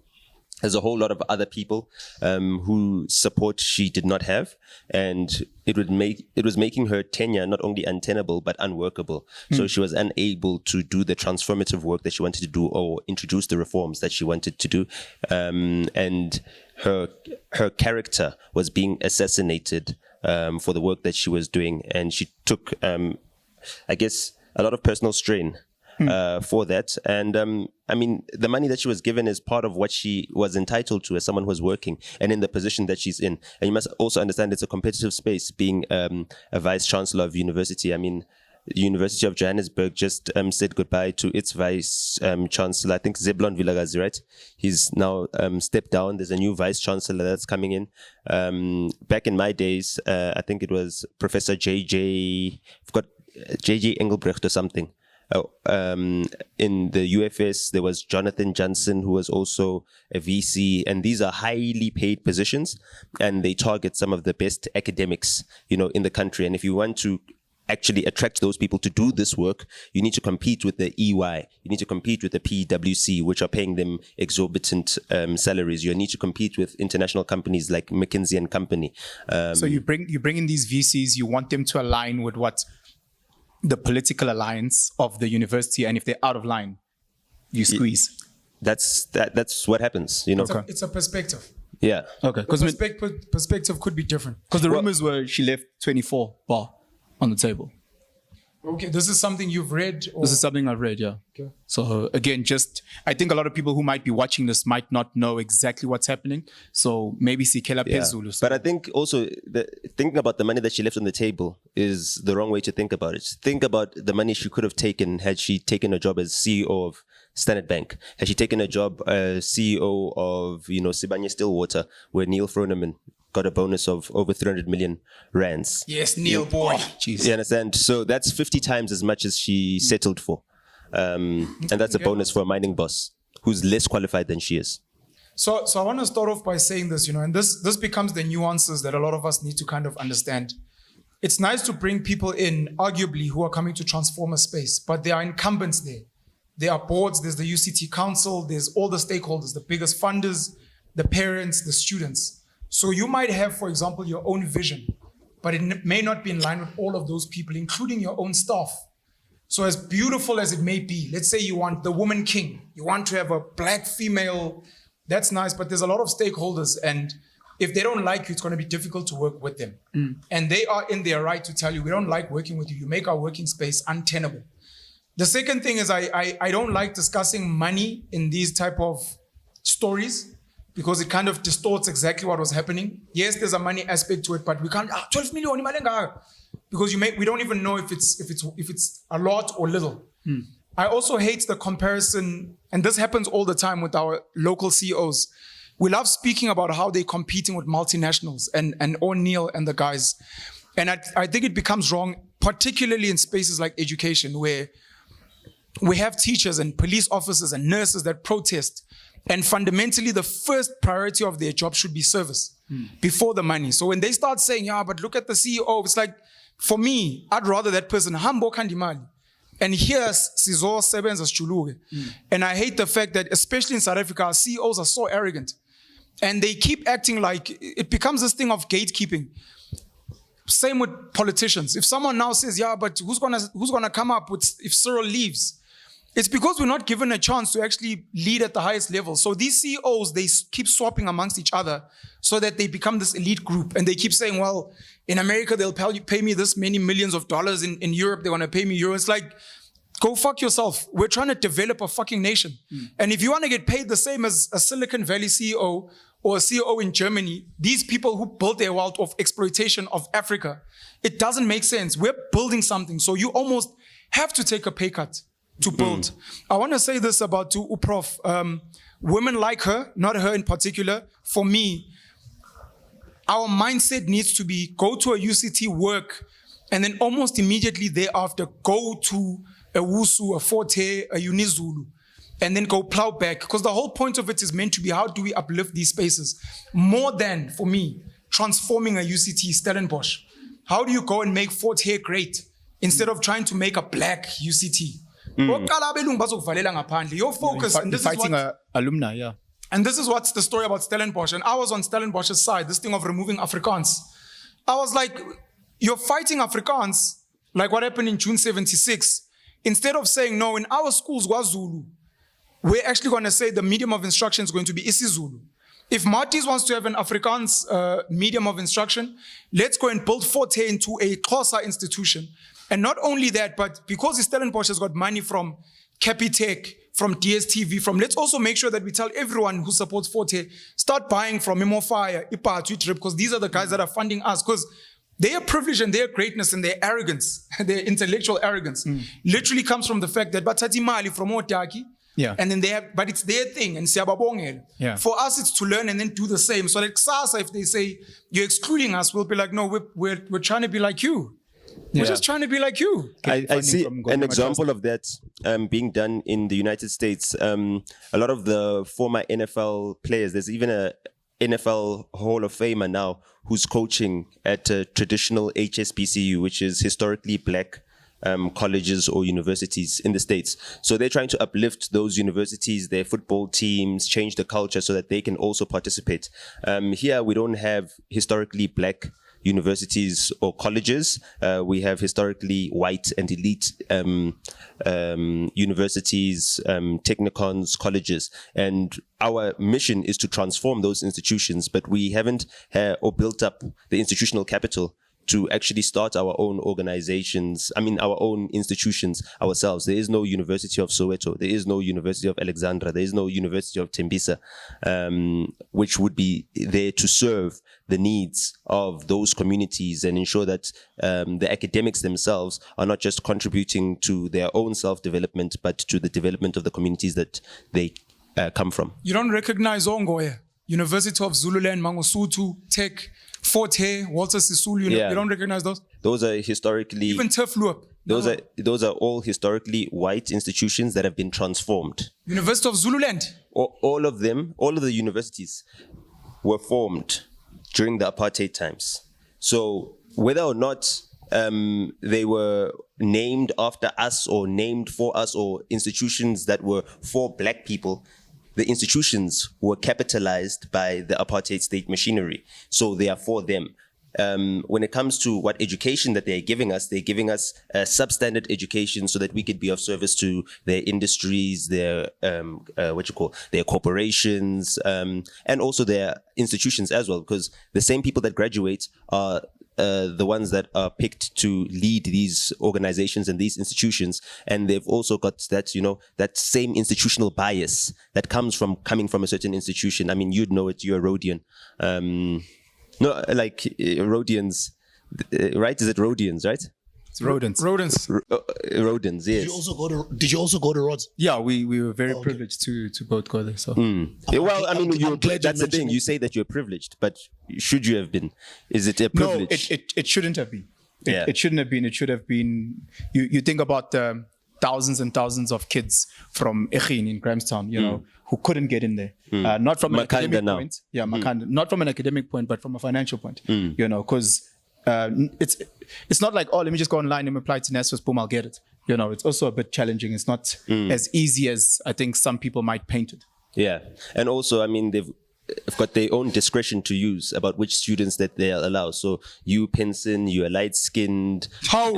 there's a whole lot of other people whose support she did not have, and it was making her tenure not only untenable but unworkable. So she was unable to do the transformative work that she wanted to do, or introduce the reforms that she wanted to do, and her character was being assassinated for the work that she was doing, and she took, I guess, a lot of personal strain for that. And I mean, the money that she was given is part of what she was entitled to as someone who was working and in the position that she's in. And you must also understand it's a competitive space, being a vice chancellor of university. I mean, the University of Johannesburg just said goodbye to its vice chancellor. I think Zeblon Vilakazi, right? He's now stepped down. There's a new vice chancellor that's coming in. Back in my days, I think it was Professor JJ Engelbrecht or something. In the UFS, there was Jonathan Johnson, who was also a VC, and these are highly paid positions, and they target some of the best academics, in the country. And if you want to actually attract those people to do this work, you need to compete with the EY, you need to compete with the PwC, which are paying them exorbitant salaries. You need to compete with international companies like McKinsey and Company. So you bring in these VCs, you want them to align with what the political alliance of the university, and if they're out of line, you squeeze. That's what happens, It's a perspective. Yeah. Okay. Because perspective could be different. Because the rumors were she left 24 bar on the table. Okay, this is something you've read? Or? This is something I've read, yeah. Okay. So again, I think a lot of people who might be watching this might not know exactly what's happening. So maybe Sikela Pezulu. But I think also thinking about the money that she left on the table is the wrong way to think about it. Think about the money she could have taken had she taken a job as CEO of Standard Bank. Had she taken a job as CEO of, Sibanye Stillwater, where Neil Froneman got a bonus of over 300 million rands. Yes, Neil boy. Jeez. You understand? So that's 50 times as much as she settled for. And that's a bonus for a mining boss who's less qualified than she is. So I want to start off by saying this, and this becomes the nuances that a lot of us need to kind of understand. It's nice to bring people in, arguably, who are coming to transform a space, but there are incumbents there. There are boards, there's the UCT council, there's all the stakeholders, the biggest funders, the parents, the students. So you might have, for example, your own vision, but it may not be in line with all of those people, including your own staff. So as beautiful as it may be, let's say you want the woman king, you want to have a black female, that's nice, but there's a lot of stakeholders, and if they don't like you, it's going to be difficult to work with them. And they are in their right to tell you, we don't like working with you, you make our working space untenable. The second thing is I don't like discussing money in these type of stories, because it kind of distorts exactly what was happening. Yes, there's a money aspect to it, but we can't 12 million because we don't even know if it's a lot or little. I also hate the comparison, and this happens all the time with our local CEOs. We love speaking about how they're competing with multinationals and O'Neill and the guys. And I think it becomes wrong, particularly in spaces like education, where we have teachers and police officers and nurses that protest. And fundamentally, the first priority of their job should be service before the money. So when they start saying, yeah, but look at the CEO, it's like, for me, I'd rather that person, hambo kandimali. And here's Sizo Sebens as Chuluge. And I hate the fact that, especially in South Africa, our CEOs are so arrogant. And they keep acting like, it becomes this thing of gatekeeping. Same with politicians. If someone now says, yeah, but who's gonna come up with if Cyril leaves? It's because we're not given a chance to actually lead at the highest level. So these CEOs, they keep swapping amongst each other so that they become this elite group. And they keep saying, well, in America, they'll pay me this many millions of dollars. In Europe, they want to pay me euros. It's like, go fuck yourself. We're trying to develop a fucking nation. And if you want to get paid the same as a Silicon Valley CEO or a CEO in Germany, these people who built their wealth of exploitation of Africa, it doesn't make sense. We're building something. So you almost have to take a pay cut to build. I want to say this about to Prof. Women like her, not her in particular. For me, our mindset needs to be go to a UCT work, and then almost immediately thereafter go to a WSU, a Forte, a UniZulu, and then go plow back. Because the whole point of it is meant to be how do we uplift these spaces more than, for me, transforming a UCT Stellenbosch. How do you go and make Forte great instead of trying to make a black UCT? Your focus, and this fighting is what, alumni, yeah. and this is what's the story about Stellenbosch. And I was on Stellenbosch's side, this thing of removing Afrikaans. I was like, you're fighting Afrikaans, like what happened in June 76. Instead of saying, no, in our schools, KwaZulu, we're actually going to say the medium of instruction is going to be isiZulu. If Marties wants to have an Afrikaans medium of instruction, let's go and build Forte into a Xhosa institution. And not only that, but because Stellenbosch has got money from Capitec, from DSTV, let's also make sure that we tell everyone who supports Forte, start buying from MOFAYA, Trip, because these are the guys that are funding us, because their privilege and their greatness and their arrogance, their intellectual arrogance, literally comes from the fact that Batati Mali from Otaki, yeah. And then they have, but it's their thing, and Siyababongela. Yeah. For us, it's to learn and then do the same. So like SASA, if they say you're excluding us, we'll be like, no, we're trying to be like you. We're just trying to be like you. I see an example of that being done in the United States. A lot of the former NFL players, there's even a NFL Hall of Famer now who's coaching at a traditional HSBCU, which is historically black colleges or universities in the States. So they're trying to uplift those universities, their football teams, change the culture so that they can also participate. Here, we don't have historically black universities or colleges. We have historically white and elite universities, technicons, colleges. And our mission is to transform those institutions, but we haven't or built up the institutional capital to actually start our own organizations, our own institutions ourselves. There is no University of Soweto, there is no University of Alexandra, there is no University of Tembisa, which would be there to serve the needs of those communities and ensure that the academics themselves are not just contributing to their own self-development, but to the development of the communities that they come from. You don't recognize Ongoye, University of Zululand, Mangosuthu, Tech, Forte, Walter Sisulu, you don't recognize those? Those are historically... Even Turfloop. Those are all historically white institutions that have been transformed. University of Zululand. All of them, all of the universities were formed during the apartheid times. So whether or not they were named after us or named for us or institutions that were for black people, the institutions were capitalized by the apartheid state machinery. So they are for them. When it comes to what education that they're giving us a substandard education so that we could be of service to their industries, their their corporations, and also their institutions as well, because the same people that graduate are the ones that are picked to lead these organizations and these institutions, and they've also got that, that same institutional bias that comes from coming from a certain institution. You'd know it, you're a Rhodian. No, like Rhodians, right? Is it Rhodians, right? It's rodents. Rodents. Rodents, yes. Did you also go to Rhodes? Yeah, we were very privileged to both go there. So. Well, that's the thing. You say that you're privileged, but should you have been? Is it a privilege? No, it shouldn't have been. It shouldn't have been. It should have been. You think about thousands and thousands of kids from Echin in Grahamstown, who couldn't get in there. Not from an academic point. Yeah, Makanda. Not from an academic point, but from a financial point. Because it's not like, oh, let me just go online and apply to NFSAS, boom, I'll get it. It's also a bit challenging. It's not as easy as I think some people might paint it. Yeah. And also, they've got their own discretion to use about which students that they allow. So you, Penson, you are light-skinned. How?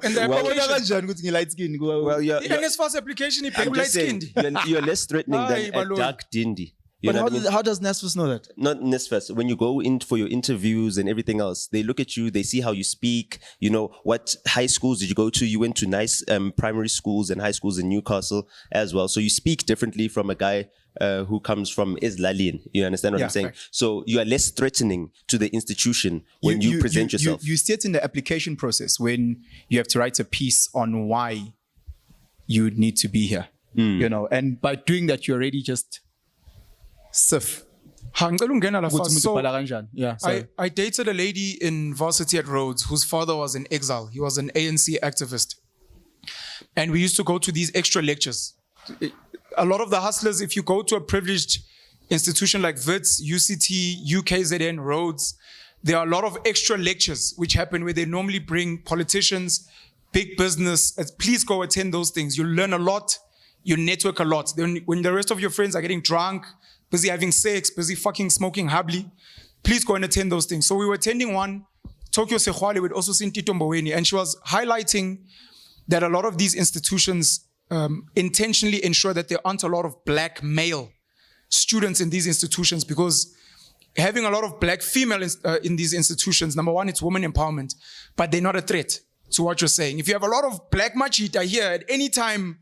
And the NFSAS application is light-skinned. You're less threatening than a dark Dindi. But how does NFSAS know that? Not NFSAS. When you go in for your interviews and everything else, they look at you, they see how you speak, what high schools did you go to? You went to nice primary schools and high schools in Newcastle as well. So you speak differently from a guy who comes from Islalien. You understand what I'm saying? Right. So you are less threatening to the institution when you present yourself. You see it in the application process when you have to write a piece on why you need to be here. And by doing that, you already just sift Ngicela ungena la Ukuthi fast. umuntu So, ubhala kanjani. Yeah, sorry. I dated a lady in varsity at Rhodes whose father was in exile. He was an ANC activist. And we used to go to these extra lectures. A lot of the hustlers, if you go to a privileged institution like Wits, UCT, UKZN, Rhodes, there are a lot of extra lectures which happen where they normally bring politicians, big business. Please go attend those things. You'll learn a lot. You network a lot. Then when the rest of your friends are getting drunk, busy having sex, busy fucking smoking habli, please go and attend those things. So we were attending one, Tokyo Sekhwale with also Tito Mboweni, and she was highlighting that a lot of these institutions intentionally ensure that there aren't a lot of black male students in these institutions, because having a lot of black female in these institutions, number one, it's women empowerment, but they're not a threat to what you're saying. If you have a lot of black machita here at any time,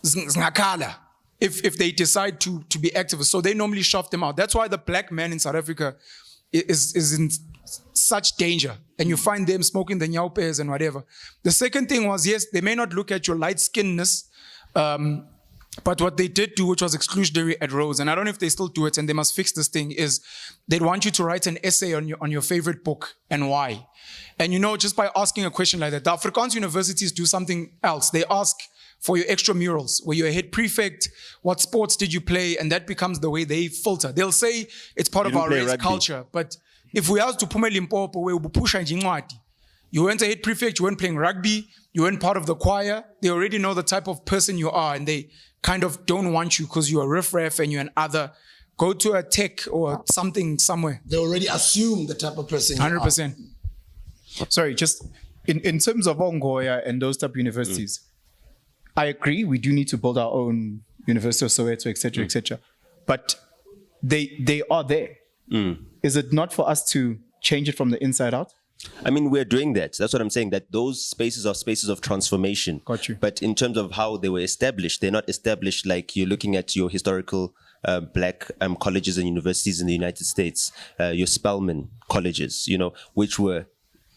if they decide to be activists, so they normally shove them out. That's why the black man in South Africa is in such danger, and you find them smoking the nyaupes and whatever. The second thing was, yes, they may not look at your light-skinnedness, but what they did do, which was exclusionary at Rhodes, and I don't know if they still do it, and they must fix this thing, is they'd want you to write an essay on your favorite book and why. And just by asking a question like that, the Afrikaans universities do something else. They ask for your extramurals. Were you a head prefect? What sports did you play? And that becomes the way they filter. They'll say it's part of our race culture, but if we ask to Pume Limpopo, we will push you weren't a head prefect, you weren't playing rugby, you weren't part of the choir. They already know the type of person you are, and they kind of don't want you because you're a riffraff and you're an other. Go to a tech or something somewhere. They already assume the type of person you 100%. Sorry, just in terms of Ongoya and those type of universities, I agree, we do need to build our own University of Soweto, etc., etc. But they are there. Is it not for us to change it from the inside out? I mean, we're doing that. That's what I'm saying, that those spaces are spaces of transformation. Got you. But in terms of how they were established, they're not established like you're looking at your historical black colleges and universities in the United States, your Spelman colleges, which were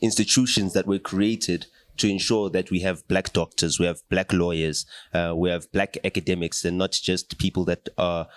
institutions that were created to ensure that we have black doctors, we have black lawyers, we have black academics, and not just people that are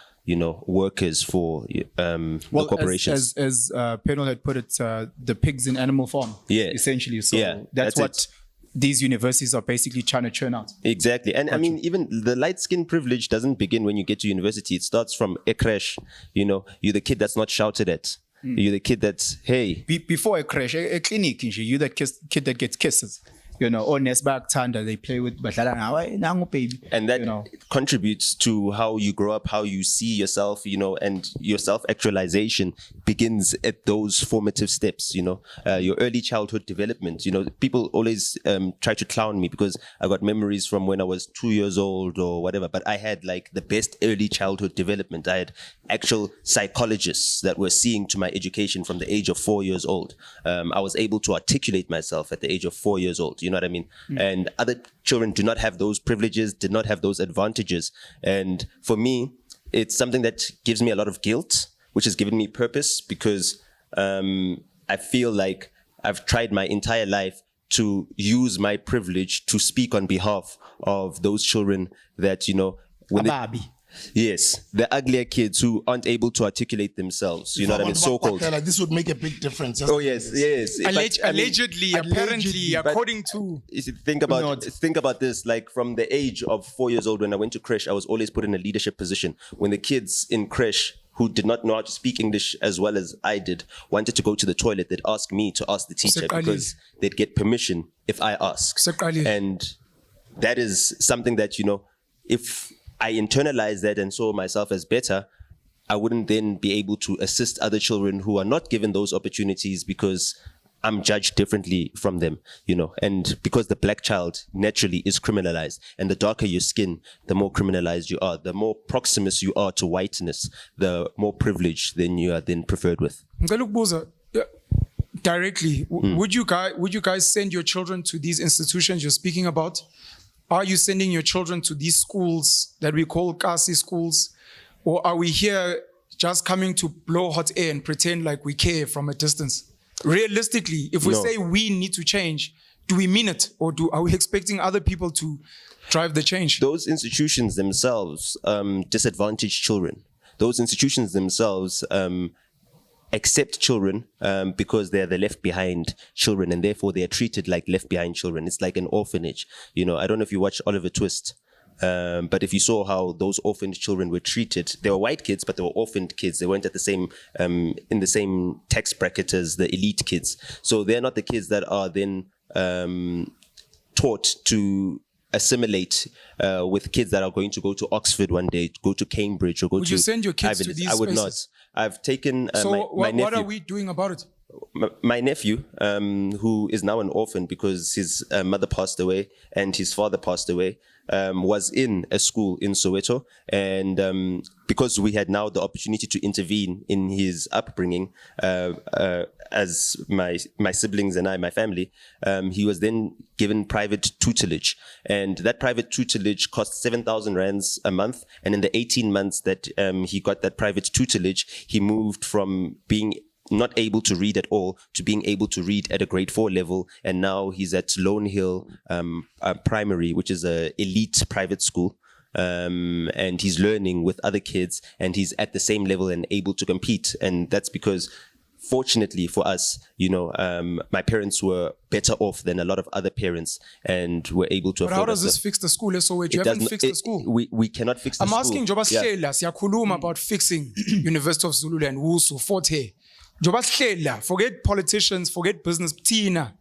workers for the corporations. As PENUEL had put it, the pigs in Animal Farm, essentially. So that's what these universities are basically trying to churn out. Exactly. And I mean, even the light skin privilege doesn't begin when you get to university. It starts from a crash. You're the kid that's not shouted at. You're the kid that's, hey. Before a crash, a clinic, you're the kid that gets kisses. Or Nesbak Tanda, they play with baby. And that contributes to how you grow up, how you see yourself, and your self-actualization begins at those formative steps, your early childhood development. People always try to clown me because I got memories from when I was 2 years old or whatever, but I had like the best early childhood development. I had actual psychologists that were seeing to my education from the age of 4 years old. I was able to articulate myself at the age of 4 years old. You know what I mean? And other children do not have those privileges, did not have those advantages. And for me, it's something that gives me a lot of guilt, which has given me purpose, because I feel like I've tried my entire life to use my privilege to speak on behalf of those children that, when yes, the uglier kids who aren't able to articulate themselves. You know what I mean? So-called. This would make a big difference. Oh yes. Allegedly, apparently, according to. Think about this. Like from the age of 4 years old, when I went to creche, I was always put in a leadership position. When the kids in creche who did not know how to speak English as well as I did wanted to go to the toilet, they'd ask me to ask the teacher because they'd get permission if I ask. And that is something that, if I internalize that and saw myself as better, I wouldn't then be able to assist other children who are not given those opportunities because I'm judged differently from them, and because the black child naturally is criminalized, and the darker your skin, the more criminalized you are, the more proximus you are to whiteness, the more privilege then you are then preferred with. Directly, would you guys send your children to these institutions you're speaking about? Are you sending your children to these schools that we call Ekasi schools? Or are we here just coming to blow hot air and pretend like we care from a distance? Realistically, if we say we need to change, do we mean it? Or are we expecting other people to drive the change? Those institutions themselves disadvantage children. those institutions themselves accept children because they're the left behind children, and therefore they are treated like left behind children. It's like an orphanage. You know, I don't know if you watch Oliver Twist, but if you saw how those orphaned children were treated, they were white kids, but they were orphaned kids. They weren't at the same in the same tax bracket as the elite kids. So they're not the kids that are then taught to assimilate with kids that are going to go to Oxford one day, go to Cambridge, or go to. Would you send your kids to these I would spaces? not. I've taken So my nephew. what are we doing about it? My nephew, who is now an orphan because his mother passed away and his father passed away, was in a school in Soweto, and because we had now the opportunity to intervene in his upbringing, as my siblings and I, my family, he was then given private tutelage, and that private tutelage cost 7,000 rands a month. And in the 18 months that he got that private tutelage, he moved from being not able to read at all to being able to read at a grade 4 level, and now he's at Lone Hill Primary, which is a elite private school, and he's learning with other kids, and he's at the same level and able to compete. And that's because, fortunately for us, you know, my parents were better off than a lot of other parents and were able to But afford how does us this fix the school? So you it haven't does fixed not- the school. We cannot fix the I'm school. asking Joba Sihlela, siyakhuluma about fixing University of Zululand, WSU, Fort Hare. Joba Sihlela, forget politicians, forget business, Tina.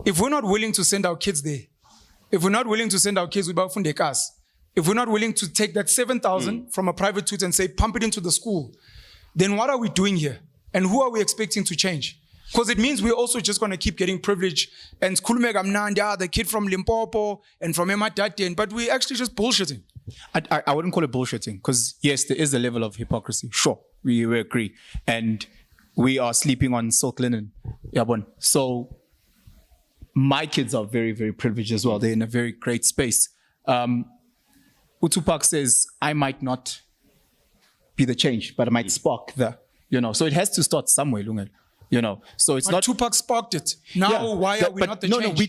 If we're not willing to send our kids there, if we're not willing to send our kids with Ekasi, if we're not willing to take that 7,000 from a private tutor and say, pump it into the school, then what are we doing here? And who are we expecting to change? Because it means we're also just going to keep getting privilege and the kid from Limpopo and from Emadaden, but we're actually just bullshitting. I wouldn't call it bullshitting, because yes, there is a level of hypocrisy. Sure, we agree. And we are sleeping on silk linen. So my kids are very, very privileged as well. They're in a very great space. Utupak says, I might not be the change, but I might spark the, you know. So it has to start somewhere, Lungel. You know, so it's But not. Tupac sparked it. Now, why are we but not the no, change? No,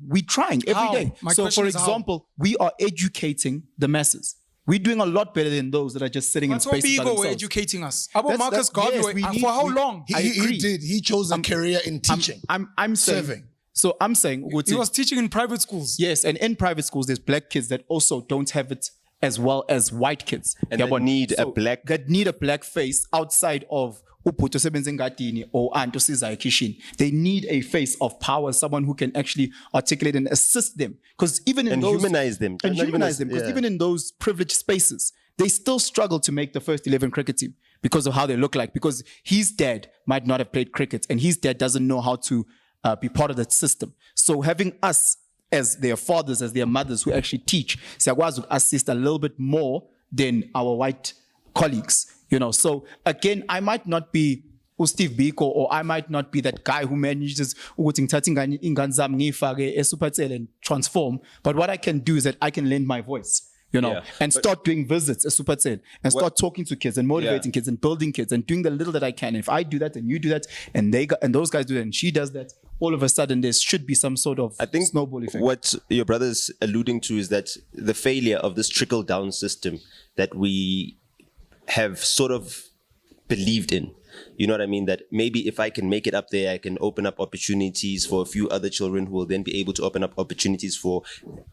we're trying every How? day. My So question for is how? example, we are educating the masses. We're doing a lot better than those that are just sitting in That's what spaces by Bigo were themselves. educating us. About That's- Marcus that's- Garvey, yes, we need- for how we- long? I agree. He did. He chose a career in teaching. I'm saying, Serving. So I'm saying, He was teaching in private schools. yes, and in private schools, there's black kids that also don't have it as well as white kids. And that need a black- that need a black face outside of Uputo Sebenze Ngadini or Anto Sizayo Kishin. They need a face of power, someone who can actually articulate and assist them. Because even in And those humanize them. and Not even humanize as- them, because yeah. even in those privileged spaces, they still struggle to make the first 11 cricket team because of how they look like. Because his dad might not have played cricket, and his dad doesn't know how to be part of that system. So having us as their fathers, as their mothers who actually teach, siyakwazi assist a little bit more than our white colleagues, you know. So again, I might not be Steve Biko, or I might not be that guy who manages ukuthi ngithathe ingane zami ngiyifake eSupercell and transform. But what I can do is that I can lend my voice, you know, Yeah, and start doing visits at Supercell and start talking to kids and motivating Yeah. kids and building kids and doing the little that I can. If I do that and you do that and those guys do that and she does that, all of a sudden there should be some sort of I think snowball effect. what your brother's alluding to is that the failure of this trickle down system that we have sort of believed in. You know what I mean? That maybe if I can make it up there, I can open up opportunities for a few other children who will then be able to open up opportunities for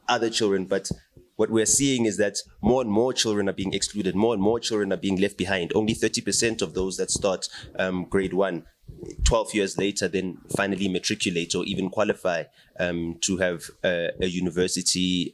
other children. But what we're seeing is that more and more children are being excluded. More and more children are being left behind. Only 30% of those that start grade 1, 12 years later, then finally matriculate or even qualify to have a university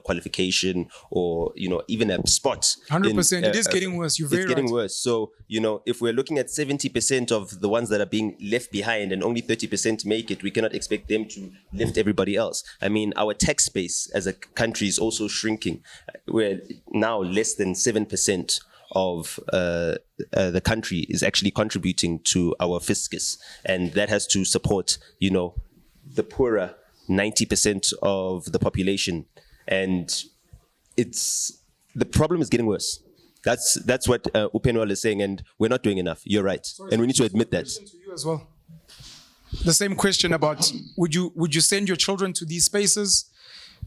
qualification, or, you know, even a spot. 100%. It is getting worse. You're very It's getting right. worse. So, you know, if we're looking at 70% of the ones that are being left behind and only 30% make it, we cannot expect them to lift everybody else. I mean, our tax base as a country is also shrinking. We're now less than 7% of the country is actually contributing to our fiscus, and that has to support, you know, the poorer 90% of the population. And the problem is getting worse. That's what PENUEL is saying, and we're not doing enough. You're right, and we need to admit that. To you as well. The same question about would you send your children to these spaces?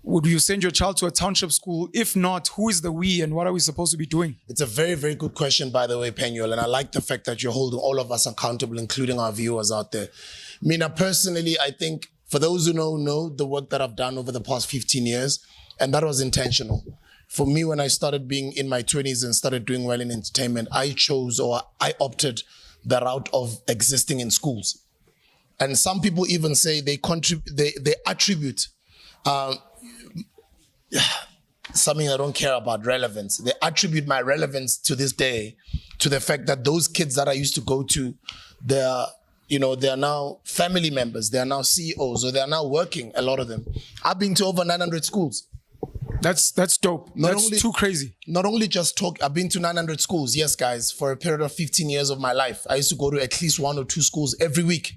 would you send your child to a township school? If not, who is the we and what are we supposed to be doing? It's a very, very good question, by the way, PENUEL, and I like the fact that you're holding all of us accountable, including our viewers out there. Mina, personally, I think for those who know the work that I've done over the past 15 years, and that was intentional. For me, when I started being in my 20s and started doing well in entertainment, I opted the route of existing in schools. And some people even say they attribute something I don't care about, relevance. They attribute my relevance to this day to the fact that those kids that I used to go to, they're now family members, they're now CEOs, or they're now working, a lot of them. I've been to over 900 schools. That's dope. That's too crazy. Not only just talk, I've been to 900 schools. Yes, guys, for a period of 15 years of my life, I used to go to at least 1 or 2 schools every week.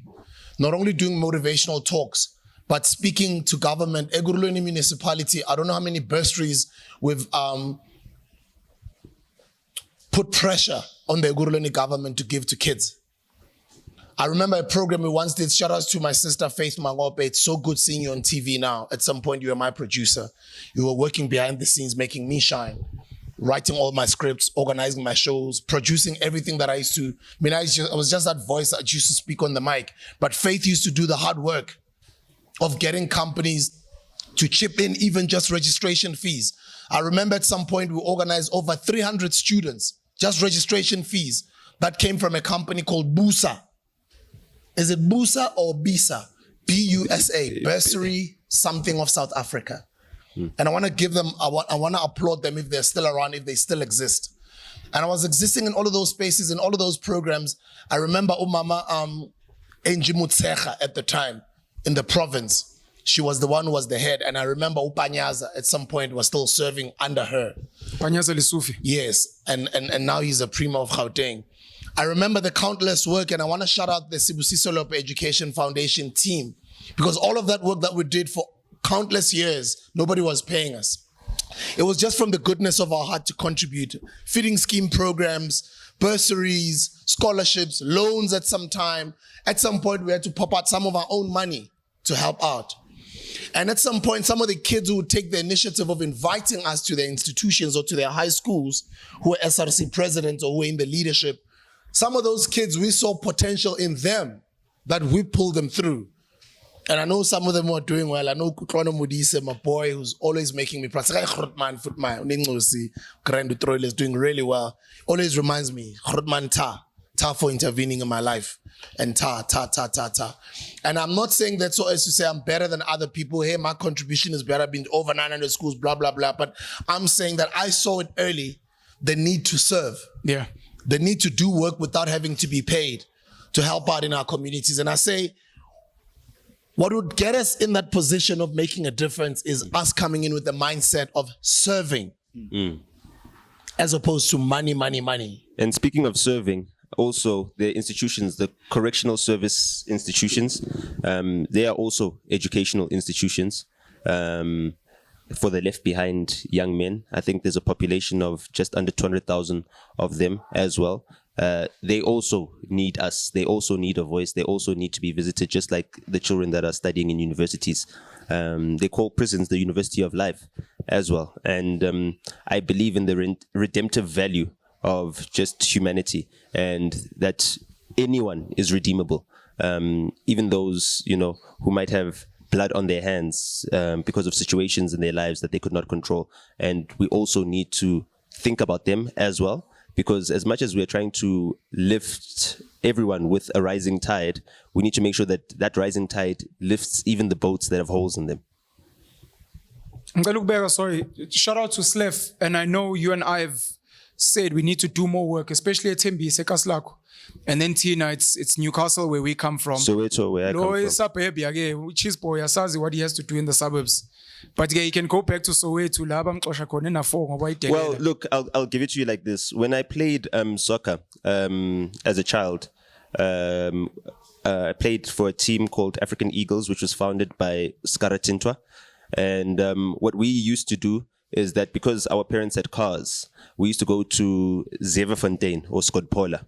Not only doing motivational talks, but speaking to government. Egurulweni municipality, I don't know how many bursaries we've put pressure on the Egurulweni government to give to kids. I remember a program we once did. Shout out to my sister Faith Mangope. It's so good seeing you on TV now. At some point, you were my producer. You were working behind the scenes, making me shine, writing all my scripts, organizing my shows, producing everything that I used to. I mean, I was just that voice that used to speak on the mic. But Faith used to do the hard work of getting companies to chip in even just registration fees. I remember at some point we organized over 300 students, just registration fees, that came from a company called Busa. Is it Busa or Bisa? B-U-S-A, Bursary something of South Africa. And I want to give them, I want to applaud them if they're still around, if they still exist. And I was existing in all of those spaces, in all of those programs. I remember Umama Enji Mutsecha at the time in the province. She was the one who was the head. And I remember Upanyaza at some point was still serving under her. Panyaza Lisufi. Yes, and now he's a Prima of Gauteng. I remember the countless work, and I want to shout out the Sibusiso Lope Education Foundation team, because all of that work that we did for countless years, nobody was paying us. It was just from the goodness of our heart to contribute. Feeding scheme programs, bursaries, scholarships, loans at some time. At some point, we had to pop out some of our own money to help out. And at some point, some of the kids who would take the initiative of inviting us to their institutions or to their high schools, who were SRC presidents or who were in the leadership, some of those kids, we saw potential in them that we pulled them through. And I know some of them were doing well. I know Kutlwana Mudise, my boy, who's always making me proud. Is doing really well. Always reminds me, Ta for intervening in my life. And Ta. And I'm not saying that so as to say I'm better than other people. Hey, my contribution is better, been over 900 schools, blah, blah, blah. But I'm saying that I saw it early, the need to serve. Yeah. The need to do work without having to be paid to help out in our communities. And I say, what would get us in that position of making a difference is us coming in with the mindset of serving as opposed to money. And speaking of serving, also the institutions, the correctional service institutions, they are also educational institutions. For the left behind young men, I think there's a population of just under 200,000 of them as well. They also need us. They also need a voice. They also need to be visited, just like the children that are studying in universities. They call prisons the University of Life as well. And I believe in the redemptive value of just humanity, and that anyone is redeemable, even those, who might have blood on their hands because of situations in their lives that they could not control. And we also need to think about them as well, because as much as we're trying to lift everyone with a rising tide, we need to make sure that that rising tide lifts even the boats that have holes in them. Sorry, shout out to Slef. And I know you and I have said we need to do more work, especially at Tembi, Sekaslako. And then Tina, it's Newcastle where we come from. Soweto, where I come from. Cheese boy, asazi what he has to do in the suburbs. But he can go back to Soweto. Well, look, I'll give it to you like this. When I played soccer as a child, I played for a team called African Eagles, which was founded by Skara Tintwa. And what we used to do is that because our parents had cars, we used to go to Zevenfontein or Skodpola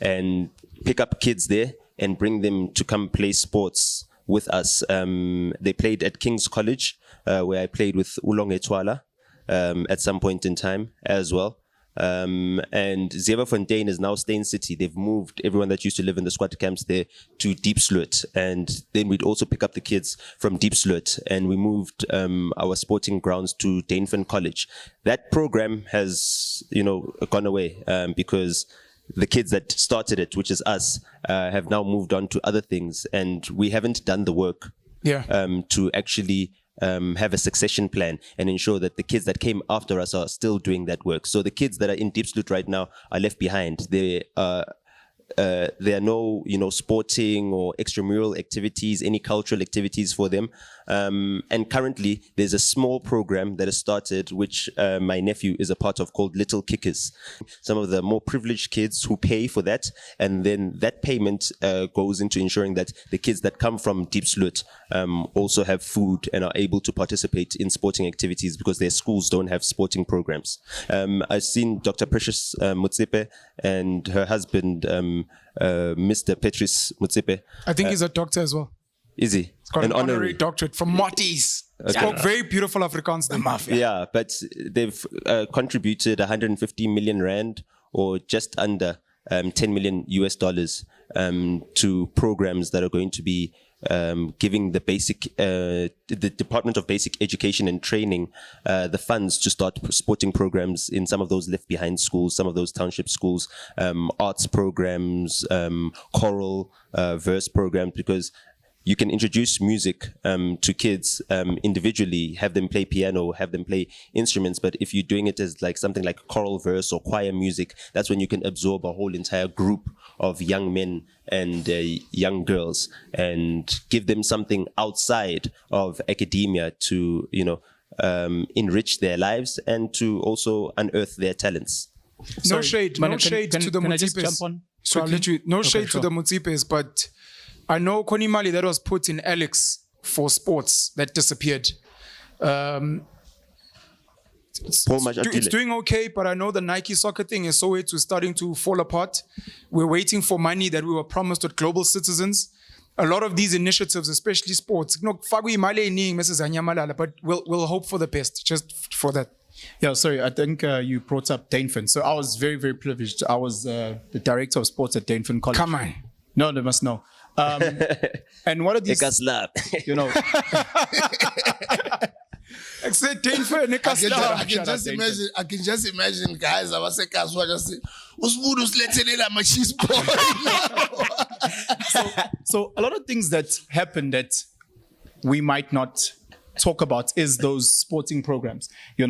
and pick up kids there and bring them to come play sports with us. They played at King's College, where I played with Ulong Etwala at some point in time as well. And Zevenfontein is now Stain City. They've moved everyone that used to live in the squatter camps there to Diepsloot. And then we'd also pick up the kids from Diepsloot, and we moved our sporting grounds to Dainfern College. That program has, gone away because the kids that started it, which is us, have now moved on to other things, and we haven't done the work to actually have a succession plan and ensure that the kids that came after us are still doing that work. So the kids that are in Diepsloot right now are left behind. There are no, sporting or extramural activities, any cultural activities for them. And currently, there's a small program that has started, which my nephew is a part of, called Little Kickers. Some of the more privileged kids who pay for that, and then that payment goes into ensuring that the kids that come from Diepsloot also have food and are able to participate in sporting activities because their schools don't have sporting programs. I've seen Dr. Precious Mutsepe and her husband, Mr. Petrus Mutsepe. I think he's a doctor as well. Is he? He's got an honorary doctorate from Motis. Spoke very beautiful Afrikaans, the mafia. Yeah, but they've contributed 150 million rand, or just under $10 million to programs that are going to be giving the Department of Basic Education and Training the funds to start sporting programs in some of those left behind schools, some of those township schools, arts programs, choral, verse programs, because you can introduce music to kids individually, have them play piano, have them play instruments. But if you're doing it as like something like choral verse or choir music, that's when you can absorb a whole entire group of young men and young girls and give them something outside of academia to, enrich their lives and to also unearth their talents. No shade to the Can I just Mutsipes. jump on? So I'll let you. No shade sure. to the Mutsipes, but I know Konimali that was put in Alex for sports that disappeared. It's doing okay, but I know the Nike soccer thing is starting to fall apart. We're waiting for money that we were promised with Global Citizens. A lot of these initiatives, especially sports, but we'll hope for the best, just for that. Yeah, sorry, I think you brought up Dainfern. So I was very, very privileged. I was the director of sports at Dainfern College. Come on. No, they must know. And what are these, Ekasi. Except Dainfern, I can just imagine guys I was just say, so a lot of things that happen that we might not talk about is those sporting programs,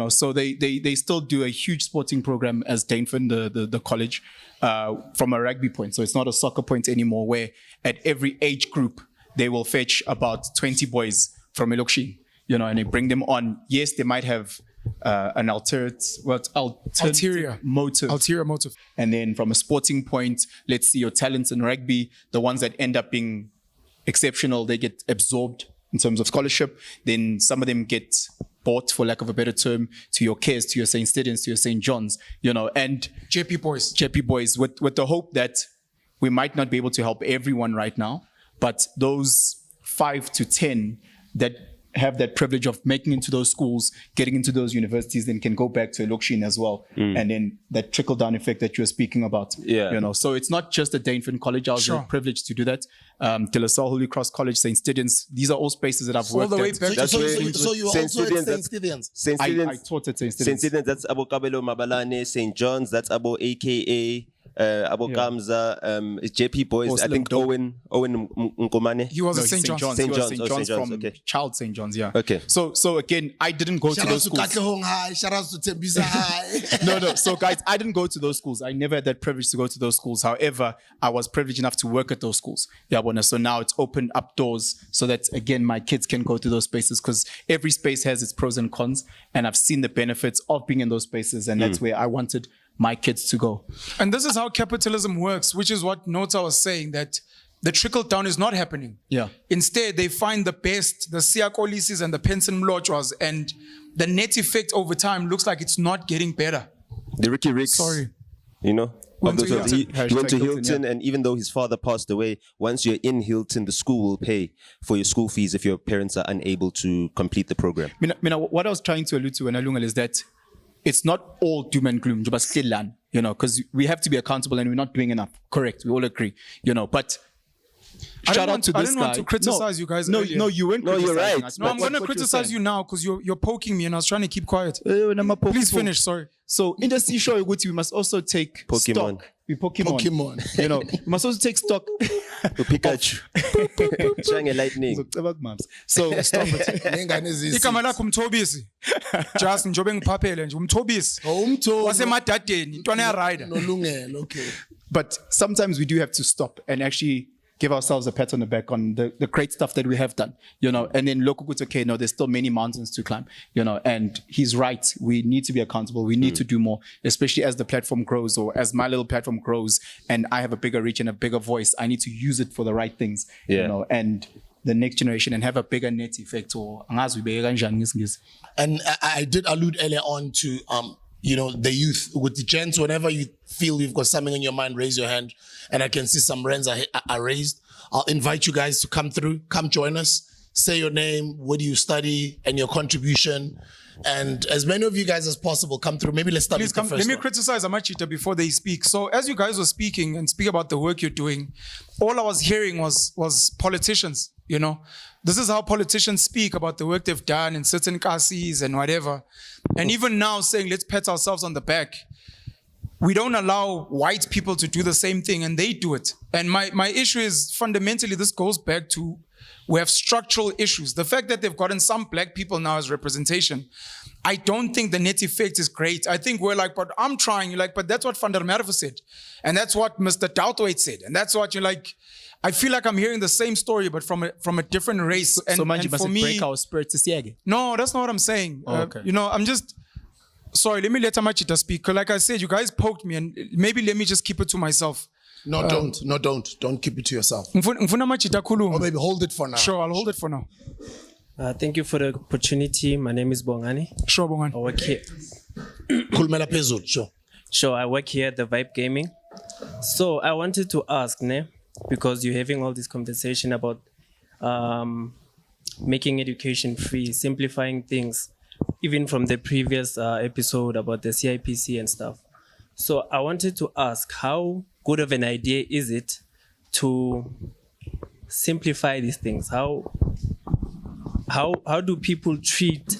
so they still do a huge sporting program as Dainfern, the college, from a rugby point. So it's not a soccer point anymore, where at every age group they will fetch about 20 boys from Elokshi, and they bring them on. Yes, they might have an ulterior motive. And then from a sporting point, let's see your talents in rugby, the ones that end up being exceptional, they get absorbed in terms of scholarship. Then some of them get bought, for lack of a better term, to your Cares, to your St. Stithians, to your St. John's, and JP boys with the hope that we might not be able to help everyone right now, but those 5 to 10 that have that privilege of making into those schools, getting into those universities, then can go back to Elokshin as well. And then that trickle-down effect that you're speaking about. Yeah. So it's not just at Dainfern College. I was privileged to do that. Tillasol, Holy Cross College, St. Stithians. These are all spaces that I've worked at. So you were also at St. Stithians? I taught at St. Stithians. St. Stithians, that's Abo Kabelo Mabalane. St. John's, that's Abo AKA. Abo Kamza, JP boys, I think Owen Nkomane. He was at St. John's. St. John's from okay. Child St. John's, yeah. Okay. So again, I didn't go to those schools. Shout out to Tembisa High. No. So guys, I didn't go to those schools. I never had that privilege to go to those schools. However, I was privileged enough to work at those schools. So now it's opened up doors so that, again, my kids can go to those spaces, because every space has its pros and cons. And I've seen the benefits of being in those spaces. And that's where I wanted my kids to go. And this is how capitalism works, which is what Nota was saying, that the trickle down is not happening. Yeah. Instead, they find the best, the Siakolisis and the Penson Mlojwas, and the net effect over time looks like it's not getting better. The Ricky Ricks. Sorry. you know. Went to He went to Hashtag Hilton, Hilton, and even though his father passed away, once you're in Hilton, the school will pay for your school fees if your parents are unable to complete the program. What I was trying to allude to when Alungal is that it's not all doom and gloom, but still land, you know, because we have to be accountable and we're not doing enough. Correct. We all agree, you know, but shout out to this guy. I didn't want to criticize you guys No, earlier. no, you weren't. No, you're criticizing right. us, No, but I'm going to what you're criticize saying. you now because you're poking me and I was trying to keep quiet. Please finish, sorry. So in the seashore, we must also take Pokemon. stock. We Pokemon. You know, we must also take stock. Pikachu. Showing a lightning. So stop it. Nengane eziyisi- Igama lakho umthobisi. Just njobe ngiphaphele nje umthobisi. Oh, umthobi. Wasemadadeni, intwana ya rider. Nolungelo, okay. But sometimes we do have to stop and actually give ourselves a pat on the back on the great stuff that we have done, you know, and then look, it's okay, no, there's still many mountains to climb, you know, and he's right. We need to be accountable. We need to do more, especially as the platform grows or as my little platform grows and I have a bigger reach and a bigger voice. I need to use it for the right things, Yeah. you know, and the next generation and have a bigger net effect. Or And I did allude earlier on to, you know, the youth. With the gents, whenever you feel you've got something in your mind, raise your hand. And I can see some hands are raised. I'll invite you guys to come through, come join us, say your name, what do you study, and your contribution. And as many of you guys as possible come through. Maybe let's start Please with the come. first Let me one. criticize Amachita before they speak. So as you guys were speaking and speak about the work you're doing, all I was hearing was politicians, you know. This is how politicians speak about the work they've done in certain Ekasis and whatever. And even now saying, let's pat ourselves on the back. We don't allow white people to do the same thing and they do it. And my issue is fundamentally, this goes back to, we have structural issues. The fact that they've gotten some black people now as representation, I don't think the net effect is great. I think we're like, but I'm trying. You're like, but that's what Van der Merwe said. And that's what Mr. Douthwaite said. And that's what you're like, I feel like I'm hearing the same story, but from a different race. And, so man, you and must for me, break our spirit to see. no, that's not what I'm saying. Okay. You know, I'm just, sorry, let me let Amachita speak. 'Cause like I said, you guys poked me and maybe let me just keep it to myself. No, don't. Don't keep it to yourself. Ngifuna Amachita Or khuluma. maybe hold it for now. Sure, I'll hold it for now. Thank you for the opportunity. My name is Bongani. Sure, I Bongani. work here. Khulumela phezulu, sure. Sure, I work here at the Vibe Gaming. So I wanted to ask, because you're having all this conversation about making education free, simplifying things, even from the previous episode about the CIPC and stuff. So I wanted to ask, how good of an idea is it to simplify these things? How do people treat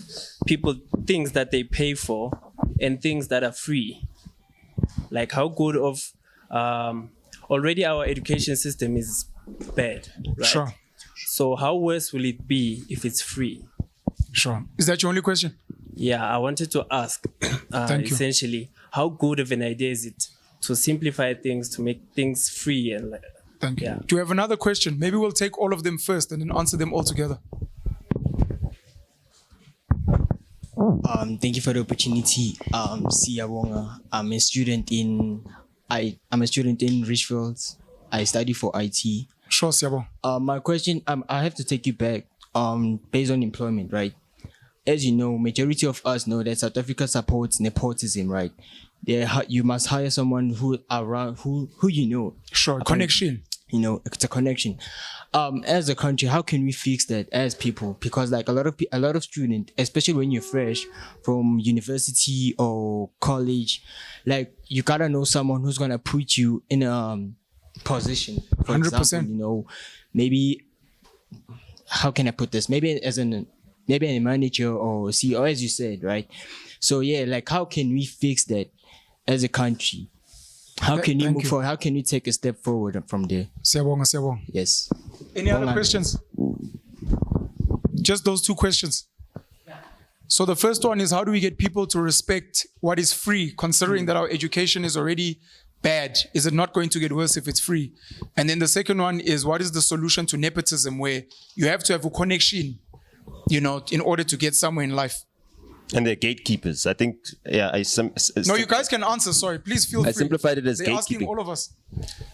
things that they pay for and things that are free? Like how good of already our education system is bad, right? Sure. So how worse will it be if it's free? Sure. Is that your only question? Yeah, I wanted to ask Thank you. essentially, how good of an idea is it to simplify things, to make things free and like, Thank you. Yeah. Do you have another question? Maybe we'll take all of them first and then answer them all together. Thank you for the opportunity. Siyabonga. I'm a student in Richfield. I study for IT. Sure, Siabo. My question, I have to take you back. Based on employment, right? As you know, majority of us know that South Africa supports nepotism, right? You must hire someone who you know. Sure. Connection. You know, it's a connection. As a country, how can we fix that as people? Because like a lot of students, especially when you're fresh from university or college, like you gotta know someone who's gonna put you in a position. For 100%. example, you know, maybe how can I put this? Maybe a manager or CEO, as you said, right? So yeah, like how can we fix that as a country? How can you Thank move you. forward? How can you take a step forward from there? Siabonga. Yes. Any other Bongani. questions? Just those two questions. So the first one is, how do we get people to respect what is free, considering that our education is already bad? Is it not going to get worse if it's free? And then the second one is, what is the solution to nepotism, where you have to have a connection, you know, in order to get somewhere in life? And they're gatekeepers. I think, yeah, No, you guys can answer. Sorry, please feel free. I simplified it as They're asking gatekeeping. all of us.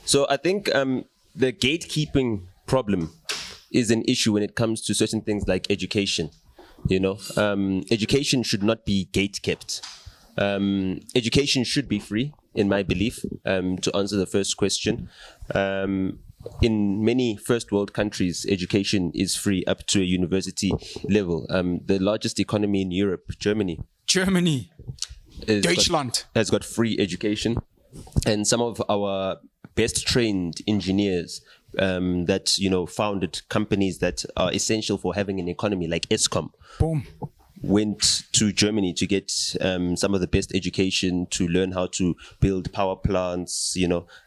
So I think the gatekeeping problem is an issue when it comes to certain things like education. You know, education should not be gate kept. Education should be free. in my belief. To answer the first question, in many first world countries, education is free up to a university level. The largest economy in Europe, Germany, Deutschland has got free education, and some of our best trained engineers that founded companies that are essential for having an economy, like ESCOM, boom, went to Germany to get some of the best education, to learn how to build power plants.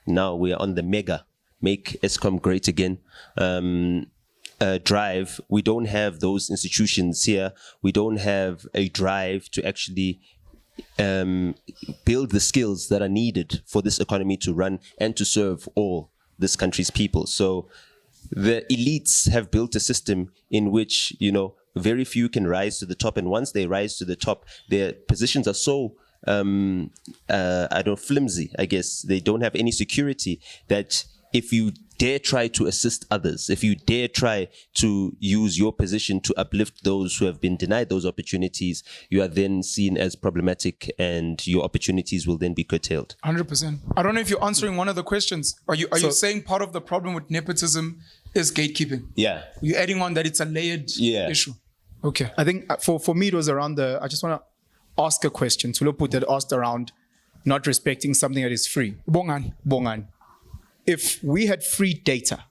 Now we're on the Make ESCOM Great Again drive. We don't have those institutions here. We don't have a drive to actually build the skills that are needed for this economy to run and to serve all this country's people. So the elites have built a system in which, very few can rise to the top. And once they rise to the top, their positions are so flimsy, I guess. They don't have any security that if you dare try to assist others, if you dare try to use your position to uplift those who have been denied those opportunities, you are then seen as problematic and your opportunities will then be curtailed. 100%. I don't know if you're answering one of the questions. Are you saying part of the problem with nepotism is gatekeeping? Yeah. You're adding on that it's a layered issue. Okay. I think for me, it was around I just want to ask a question. Tuloput that asked around not respecting something that is free. Bongan. If we had free data,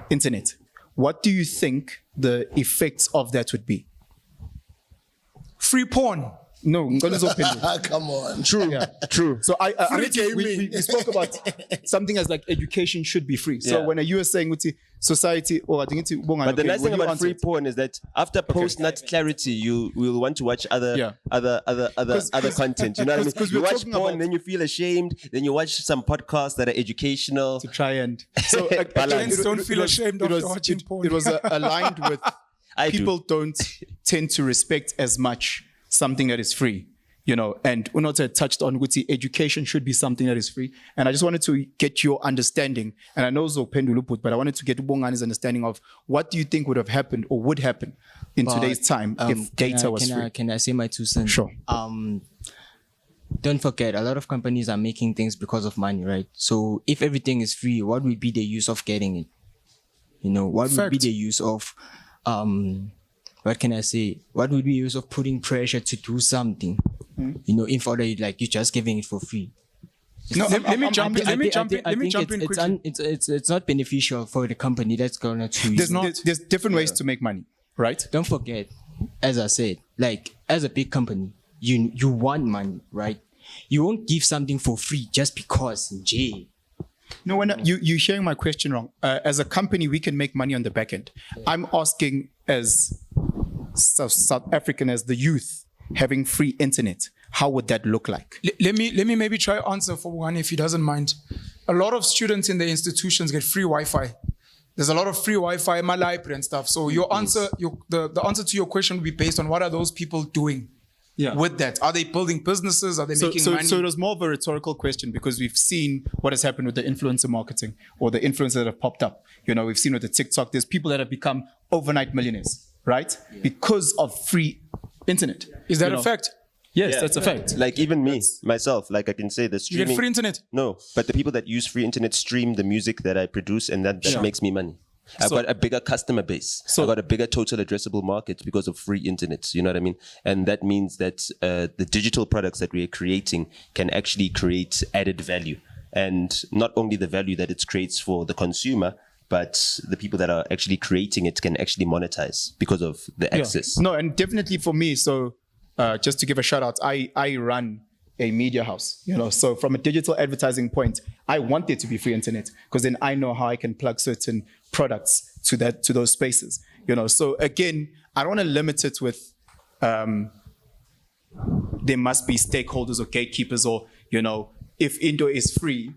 internet, what do you think the effects of that would be? Free porn. No, come on. True. Yeah. True. So Free gaming. we spoke about something as like education should be free. So when you were saying with the society, I think it's but the nice thing about free porn is that after post-nut clarity, you will want to watch other content. You know what I mean? You watch porn, then you feel ashamed. Then you watch some podcasts that are educational to try and so don't feel ashamed of watching porn. It was aligned with people don't tend to respect as much something that is free, and Nota touched on which education should be something that is free. And I just wanted to get your understanding, and I know Zopenduluput, but I wanted to get Bongani's understanding of what do you think would have happened or would happen in today's time if data was free? Can I say my 2 cents? Sure. Don't forget, a lot of companies are making things because of money, right? So if everything is free, what would be the use of getting it? What would be the use of what can I say? What would be the use of putting pressure to do something? If order you're just giving it for free. Let me jump in quickly. It's not beneficial for the company that's gonna choose. There's different ways to make money, right? Don't forget, as I said, as a big company, you want money, right? You won't give something for free just because, Jay. No, you're hearing my question wrong. As a company, we can make money on the back end. I'm asking as South African, as the youth, having free internet, how would that look like? Let me maybe try answer for one, if he doesn't mind. A lot of students in the institutions get free Wi-Fi. There's a lot of free Wi-Fi in my library and stuff. So your answer, the answer to your question would be based on what are those people doing with that? Are they building businesses? Are they making money? So it was more of a rhetorical question because we've seen what has happened with the influencer marketing or the influencers that have popped up. We've seen with the TikTok, there's people that have become overnight millionaires, right? Yeah. Because of free internet. Is that a fact? Yes, that's a fact. Like even myself, I can say the streaming. You get free internet? No, but the people that use free internet stream the music that I produce, and that makes me money. I've got a bigger customer base. I've got a bigger total addressable market because of free internet. You know what I mean? And that means that the digital products that we are creating can actually create added value. And not only the value that it creates for the consumer, but the people that are actually creating it can actually monetize because of the access. No, and definitely for me, so just to give a shout out, I run a media house, so from a digital advertising point, I want there to be free internet because then I know how I can plug certain products to those spaces, So again, I don't want to limit it with there must be stakeholders or gatekeepers or, if indoor is free,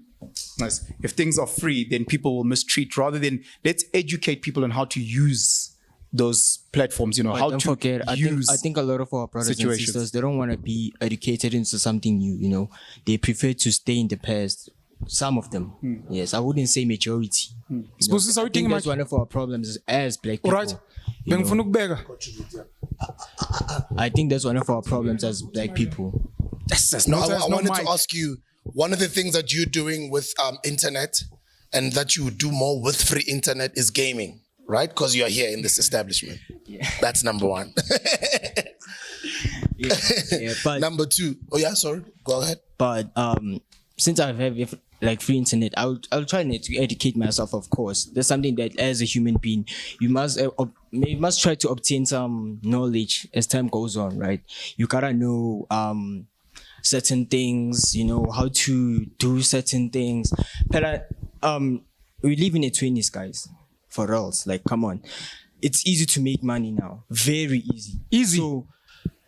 if things are free, then people will mistreat rather than let's educate people on how to use those platforms, how don't to forget, use I think a lot of our brothers and sisters, they don't want to be educated into something new, They prefer to stay in the past. Some of them. Yes, I wouldn't say majority. I think that's one of our problems as black people. All right. I think that's one of our problems as black people. I wanted to ask you, one of the things that you're doing with internet and that you do more with free internet is gaming, right? Because you're here in this establishment. Yeah. That's number one. yeah, but Number two. Oh yeah, sorry. Go ahead. but since I have like free internet, I'll try not to educate myself. Of course, there's something that as a human being you must try to obtain some knowledge as time goes on, right? You gotta know certain things, you know how to do certain things. But we live in the 20s, guys. For reals, like come on, it's easy to make money now. Very easy. Easy. So,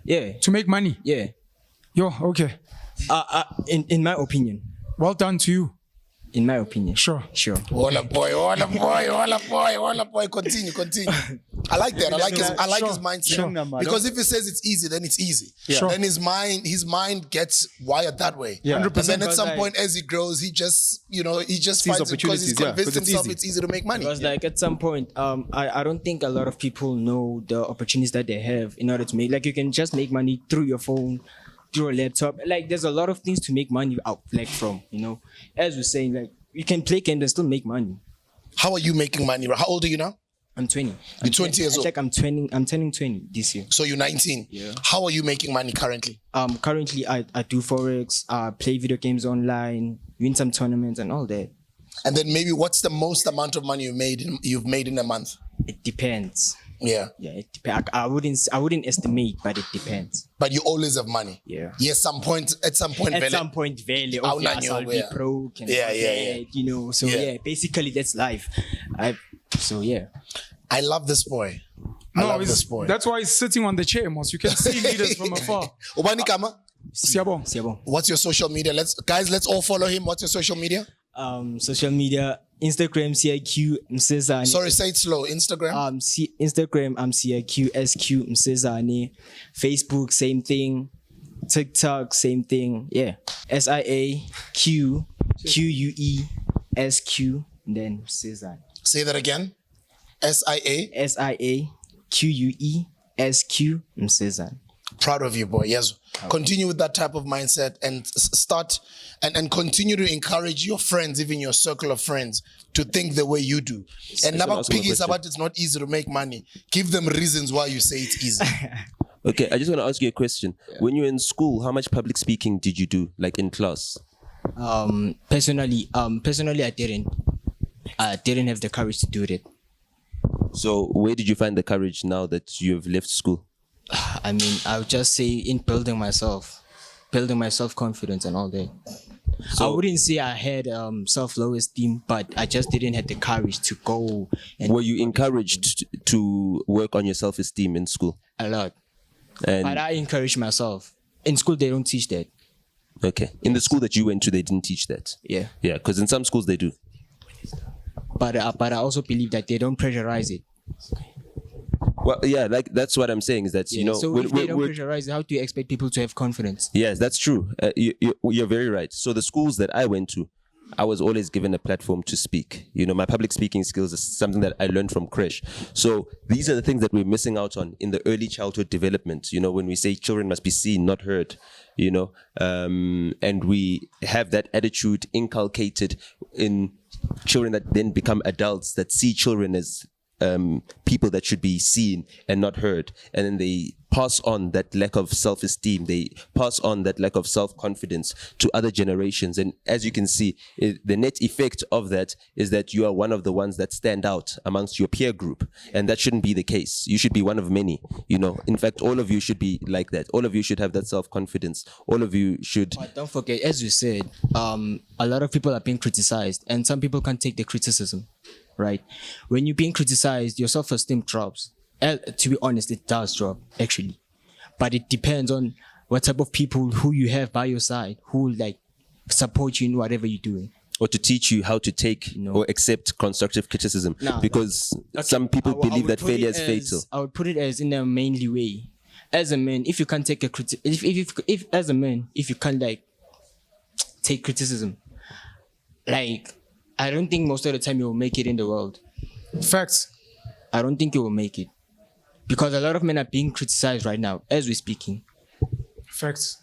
yeah. To make money. Yeah. Yo, okay. In my opinion. Well done to you. In my opinion. Sure. Walla boy. Continue. I like that. I like his mindset. Because if he says it's easy, then it's easy. Sure. Then his mind gets wired that way. Yeah. 100%. And then at Because some like- point as he grows, he just Sees finds it because he's opportunities, yeah, convinced 'cause it's himself easy. it's easy to make money. Because like at some point, I don't think a lot of people know the opportunities that they have in order to make. Like you can just make money through your phone, through a laptop. Like there's a lot of things to make money out like from. You know, as we're saying, like you can play games and still make money. How are you making money? How old are you now? I'm 20. You're 20 years old. Like I'm turning 20 this year. So you're 19. Yeah. How are you making money currently? Currently I do forex, play video games online, win some tournaments and all that. And then maybe what's the most amount of money you've made in a month? It depends. Yeah. Yeah, it depends. I wouldn't estimate, but it depends. But you always have money. Yeah. Yes, at some point, At Vele. some point, value I'll of not yes, know I'll be where. broke and Yeah, all yeah. that, you know. So Yeah. yeah, basically that's life. So yeah. I love this boy. I love this boy. That's why he's sitting on the chair, Mos. You can see leaders from afar. Ubani Kama, Siyabonga. Siabo. what's your social media? Let's all follow him. What's your social media? Social media, Instagram CIQ Msezane. Sorry, say it slow. Instagram. Instagram I'm CIQ SQ Msezane. Facebook same thing. TikTok same thing. Yeah. SIAQ QUE SQ then Msezane. Say that again. SIA. SIAQUE SQ Msezane. Proud of you, boy. Yes. Continue with that type of mindset and start and continue to encourage your friends, even your circle of friends, to think the way you do. And wanna now ask you a piggies question. about it's not easy to make money. Give them reasons why you say it's easy. Okay, I just want to ask you a question. When you were in school, how much public speaking did you do, like in class? Personally I didn't have the courage to do it. So where did you find the courage now that you have left school? I mean, I would just say in building my self-confidence and all that. I wouldn't say I had self-low esteem, but I just didn't have the courage to go. And Were you encouraged to work on your self-esteem in school? a lot? And But I encourage myself. In school, they don't teach that. okay, in the school that you went to, they didn't teach that. Yeah. Yeah, because in some schools they do. But I also believe that they don't pressurize it. Well, yeah, like that's what I'm saying is that you know. So if they don't pressurize it, how do you expect people to have confidence? Yes, that's true. You're very right. So the schools that I went to, I was always given a platform to speak. You know, my public speaking skills is something that I learned from creche. So these are the things that we're missing out on in the early childhood development. You know, when we say children must be seen, not heard, you know, and we have that attitude inculcated in children that then become adults that see children as people that should be seen and not heard, and then they pass on that lack of self-esteem, they pass on that lack of self-confidence to other generations. And as you can see, the net effect of that is that you are one of the ones that stand out amongst your peer group, and that shouldn't be the case. You should be one of many, you know. In fact, all of you should be like that. All of you should have that self-confidence. All of you should. But don't forget, as you said, a lot of people are being criticized, and some people can't take the criticism, right? When you're being criticized, your self-esteem drops. To be honest, it does drop, actually. But it depends on what type of people who you have by your side, who like support you in whatever you're doing. Or to teach you how to take or accept constructive criticism. Because some people believe that failure is fatal. I would put it as in a mainly way. As a man, if you can't take a if as a man, if you can't like take criticism, like I don't think most of the time you will make it in the world. Facts. I don't think you will make it. Because a lot of men are being criticized right now, as we're speaking. Facts.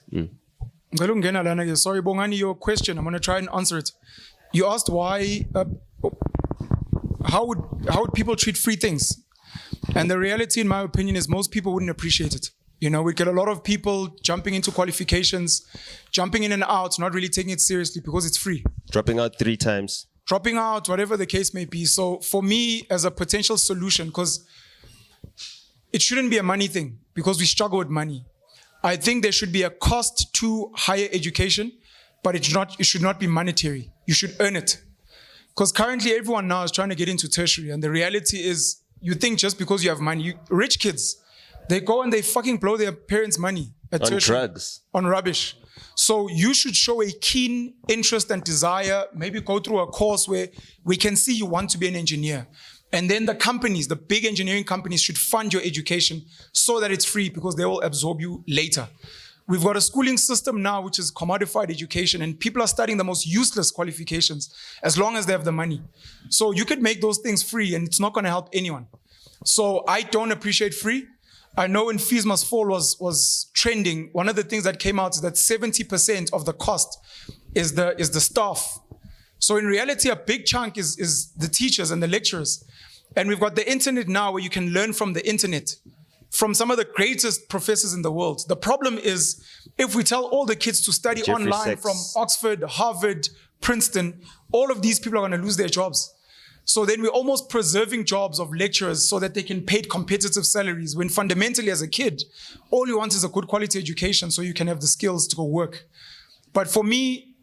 Sorry, Bongani, your question. I'm going to try and answer it. You asked why, how would people treat free things? And the reality, in my opinion, is most people wouldn't appreciate it. You know, we get a lot of people jumping into qualifications, jumping in and out, not really taking it seriously because it's free. Dropping out 3 times. Dropping out, whatever the case may be. So for me, as a potential solution, because it shouldn't be a money thing, because we struggle with money. I think there should be a cost to higher education, but it should not be monetary. You should earn it. Because currently everyone now is trying to get into tertiary, and the reality is, you think just because you have money, rich kids, they go and they fucking blow their parents' money at On tertiary. drugs. On rubbish. So you should show a keen interest and desire, maybe go through a course where we can see you want to be an engineer. And then the companies, the big engineering companies should fund your education so that it's free because they will absorb you later. We've got a schooling system now which is commodified education, and people are studying the most useless qualifications as long as they have the money. So you could make those things free and it's not going to help anyone. So I don't appreciate free. I know when Fees Must Fall was trending, one of the things that came out is that 70% of the cost is the staff. So in reality, a big chunk is the teachers and the lecturers. And we've got the internet now where you can learn from the internet, from some of the greatest professors in the world. The problem is, if we tell all the kids to study Jeffrey online Sachs. from Oxford, Harvard, Princeton, all of these people are going to lose their jobs. So then we're almost preserving jobs of lecturers so that they can pay competitive salaries, when fundamentally as a kid, all you want is a good quality education so you can have the skills to go work. But for me,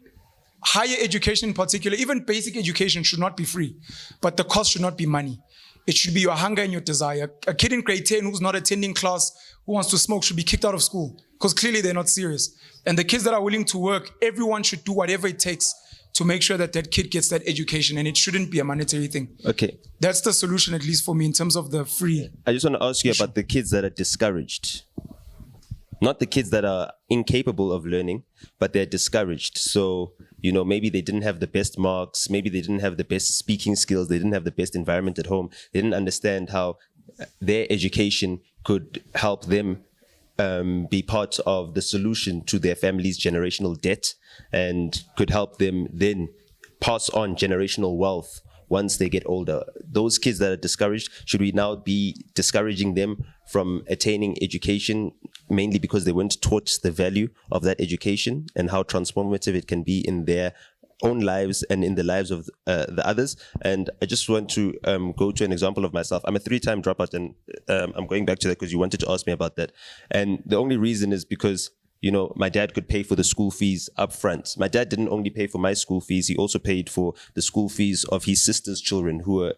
higher education in particular, even basic education should not be free, but the cost should not be money. It should be your hunger and your desire. A kid in grade 10 who's not attending class, who wants to smoke, should be kicked out of school because clearly they're not serious. And the kids that are willing to work, everyone should do whatever it takes to make sure that that kid gets that education, and it shouldn't be a monetary thing. Okay. That's the solution, at least for me, in terms of the free. I just want to ask you about the kids that are discouraged. Not the kids that are incapable of learning, but they're discouraged. So, you know, maybe they didn't have the best marks, maybe they didn't have the best speaking skills, they didn't have the best environment at home, they didn't understand how their education could help them be part of the solution to their family's generational debt, and could help them then pass on generational wealth once they get older. Those kids that are discouraged, should we now be discouraging them from attaining education mainly because they weren't taught the value of that education and how transformative it can be in their own lives and in the lives of the others? And I just want to go to an example of myself. I'm a 3-time dropout, and I'm going back to that because you wanted to ask me about that. And the only reason is because, you know, my dad could pay for the school fees up front. My dad didn't only pay for my school fees, he also paid for the school fees of his sister's children who were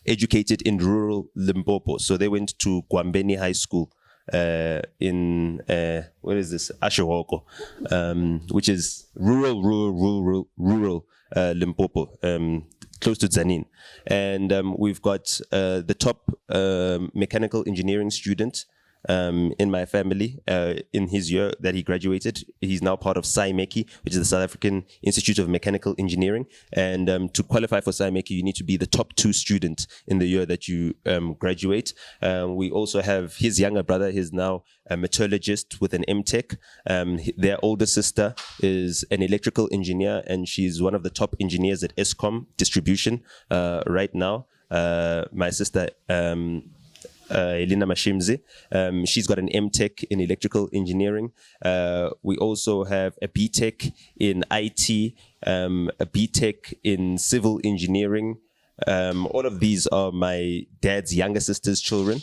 educated in rural Limpopo. So they went to Gwambeni High School in where is this, Ashihoko, which is rural Limpopo, close to Tzaneen. And we've got the top mechanical engineering student in my family. In his year that he graduated, he's now part of SAIMECI, which is the South African Institute of Mechanical Engineering. And to qualify for SAIMECI, you need to be the top 2 student in the year that you graduate. We also have his younger brother. He's now a metallurgist with an MTech. Their older sister is an electrical engineer, and she's one of the top engineers at Eskom Distribution right now. My sister, Elina Mashimzi, she's got an MTech in electrical engineering. We also have a BTech in IT, a BTech in civil engineering. All of these are my dad's younger sister's children,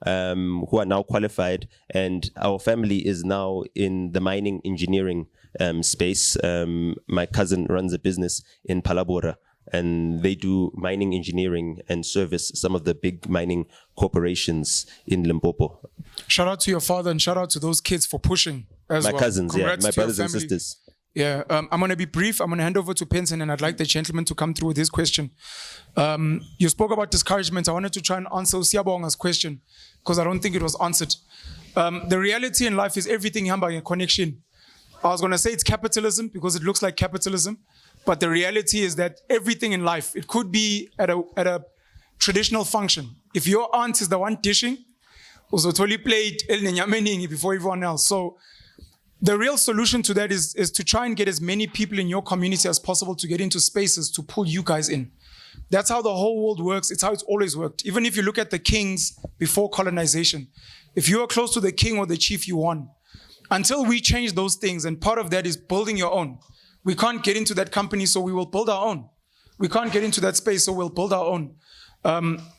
who are now qualified, and our family is now in the mining engineering space. My cousin runs a business in Palabora, and they do mining engineering and service some of the big mining corporations in Limpopo. Shout out to your father and shout out to those kids for pushing as My well. cousins, Congrats my to your brothers and family. sisters. Yeah, I'm going to be brief. I'm going to hand over to Penson, and I'd like the gentleman to come through with his question. You spoke about discouragement. I wanted to try and answer Siabonga's question because I don't think it was answered. The reality in life is everything hamba in connection. I was going to say it's capitalism because it looks like capitalism, but the reality is that everything in life, it could be at a traditional function. If your aunt is the one dishing, also totally played El Nenyameningi before everyone else. So the real solution to that is to try and get as many people in your community as possible to get into spaces to pull you guys in. That's how the whole world works. It's how it's always worked. Even if you look at the kings before colonization, if you are close to the king or the chief, you won. Until we change those things, and part of that is building your own. We can't get into that company, so we will build our own. We can't get into that space, so we'll build our own.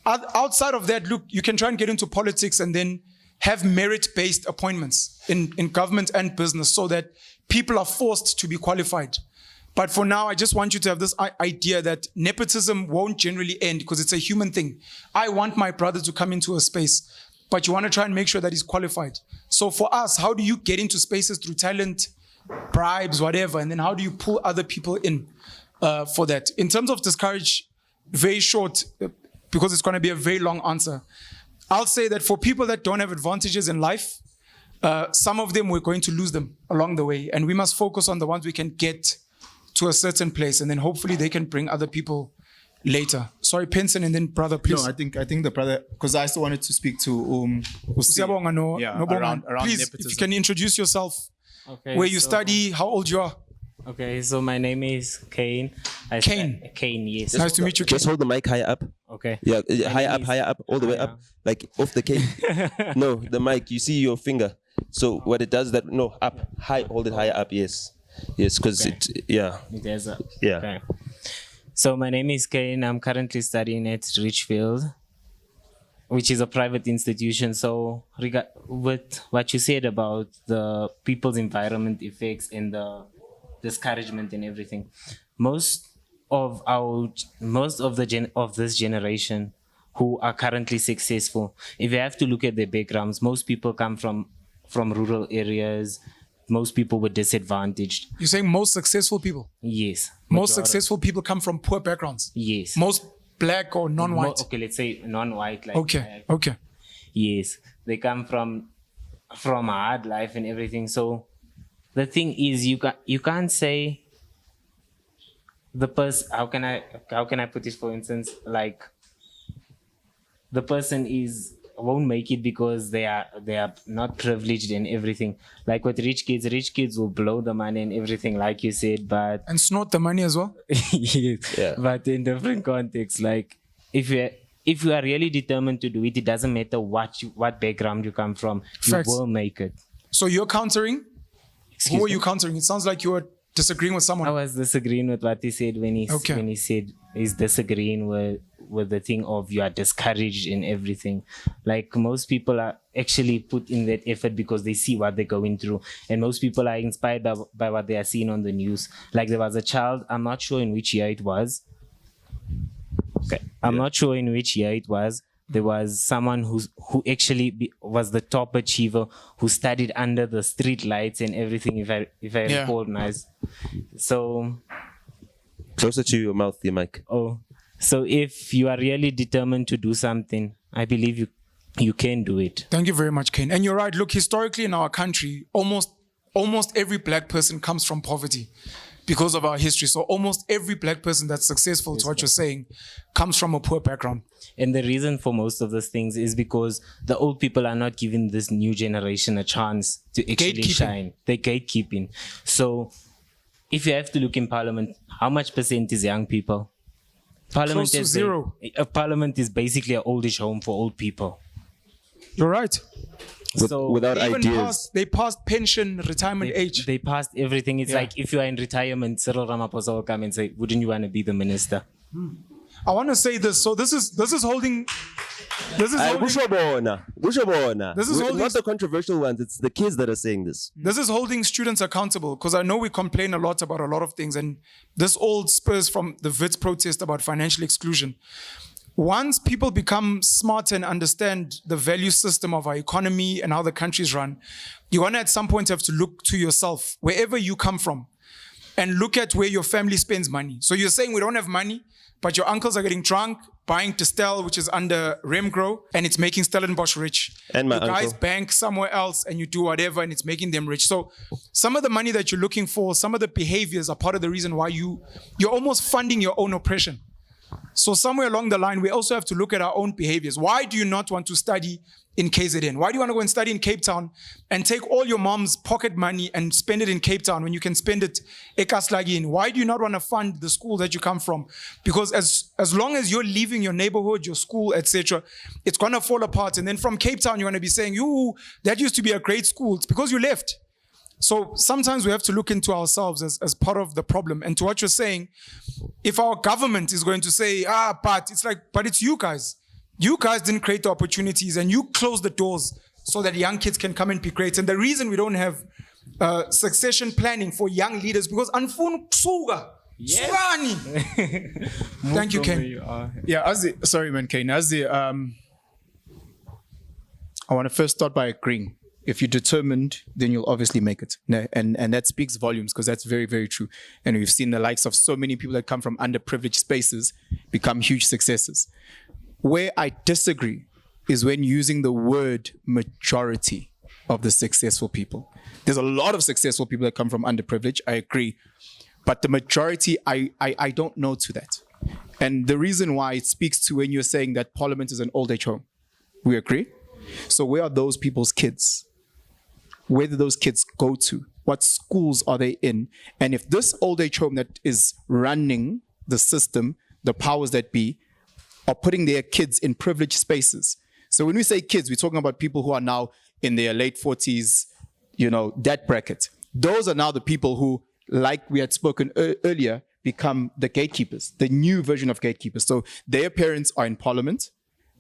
Outside of that, look, you can try and get into politics and then have merit-based appointments in government and business so that people are forced to be qualified. But for now, I just want you to have this idea that nepotism won't generally end because it's a human thing. I want my brother to come into a space, but you want to try and make sure that he's qualified. So for us, how do you get into spaces through talent, bribes, whatever, and then how do you pull other people in for that? In terms of discourage, very short, because it's going to be a very long answer. I'll say that for people that don't have advantages in life, some of them we're going to lose them along the way, and we must focus on the ones we can get to a certain place, and then hopefully they can bring other people later. Sorry, Penson, and then brother, please. No, I think the brother, because I also wanted to speak to Siyabonga, around please, nepotism. if you can introduce yourself, Okay, where you study, how old you are. Okay, so my name is Kane. Kane? Kane, yes. Nice to meet you, Just Kane. hold the mic higher up. Okay. Yeah, My higher up, all the way higher. up, like off the cake. No, the mic. You see your finger. So what it does that? No, up, high. Hold it higher up. Yes, because yeah. There's a, Yeah. Okay. So my name is Kane. I'm currently studying at Richfield, which is a private institution. So with what you said about the people's environment effects and the discouragement and everything, most of this generation who are currently successful, if you have to look at their backgrounds, most people come from rural areas. Most people were disadvantaged. You're saying most successful people? Yes. Most successful people come from poor backgrounds? Yes. Most black or non-white? Okay, let's say non-white. Like, Okay. Yes, they come from a hard life and everything. So the thing is, you can't say the person. How can I put it? For instance, like the person won't make it because they are not privileged and everything. Like with rich kids will blow the money and everything, like you said, but And snort the money as well? yes. Yeah. But in different contexts, like if you are really determined to do it, it doesn't matter what background you come from, Facts. you will make it. So you're countering? Excuse Who are me? you countering? It sounds like you were disagreeing with someone. I was disagreeing with what he said when he said he's disagreeing with the thing of you are discouraged and everything. Like most people are actually put in that effort because they see what they're going through, and most people are inspired by what they are seeing on the news. Like there was a child, I'm not sure in which year it was. Okay, I'm not sure in which year it was. There was someone who actually was the top achiever who studied under the street lights and everything. If I recall nice. So Closer to your mouth, your mic. So if you are really determined to do something, I believe you can do it. Thank you very much, Kane. And you're right. Look, historically in our country, almost every black person comes from poverty because of our history. So almost every black person that's successful, to what you're saying, comes from a poor background. And the reason for most of these things is because the old people are not giving this new generation a chance to actually shine. They're gatekeeping. So if you have to look in Parliament, how much percent is young people? Parliament Close to zero. Parliament is basically an oldish home for old people. You're right. Without Even ideas. they passed pension retirement age. They passed everything. It's like if you are in retirement, Cyril Ramaphosa will come and say, wouldn't you want to be the minister? I want to say this. So this is holding. This is holding. This is holding- not the controversial ones. It's the kids that are saying this. This is holding students accountable, because I know we complain a lot about a lot of things, and this all spurs from the Wits protest about financial exclusion. Once people become smart and understand the value system of our economy and how the country's run, you're going to at some point have to look to yourself, wherever you come from, and look at where your family spends money. So you're saying we don't have money, but your uncles are getting drunk, buying Distel, which is under Remgrow, and it's making Stellenbosch rich. And my you guys uncle. bank somewhere else and you do whatever and it's making them rich. So some of the money that you're looking for, some of the behaviors are part of the reason why you're almost funding your own oppression. So somewhere along the line, we also have to look at our own behaviors. Why do you not want to study in KZN? Why do you want to go and study in Cape Town and take all your mom's pocket money and spend it in Cape Town when you can spend it Ekasi? Why do you not want to fund the school that you come from? Because as long as you're leaving your neighborhood, your school, etc., it's going to fall apart. And then from Cape Town, you're going to be saying, "You, that used to be a great school." It's because you left. So sometimes we have to look into ourselves as part of the problem. And to what you're saying, if our government is going to say, but it's like, but it's you guys. You guys didn't create the opportunities and you closed the doors so that young kids can come and be great. And the reason we don't have succession planning for young leaders because anfun kusuka. Thank you, Ken. Yeah, sorry, man, Kane. I want to first start by agreeing. If you're determined, then you'll obviously make it. And that speaks volumes because that's very, very true. And we've seen the likes of so many people that come from underprivileged spaces become huge successes. Where I disagree is when using the word majority of the successful people. There's a lot of successful people that come from underprivileged, I agree. But the majority, I don't know to that. And the reason why it speaks to when you're saying that Parliament is an old age home. We agree? So where are those people's kids? Where do those kids go to? What schools are they in? And if this old age home that is running the system, the powers that be, are putting their kids in privileged spaces. So when we say kids, we're talking about people who are now in their late 40s, that bracket. Those are now the people who, like we had spoken earlier, become the gatekeepers, the new version of gatekeepers. So their parents are in Parliament,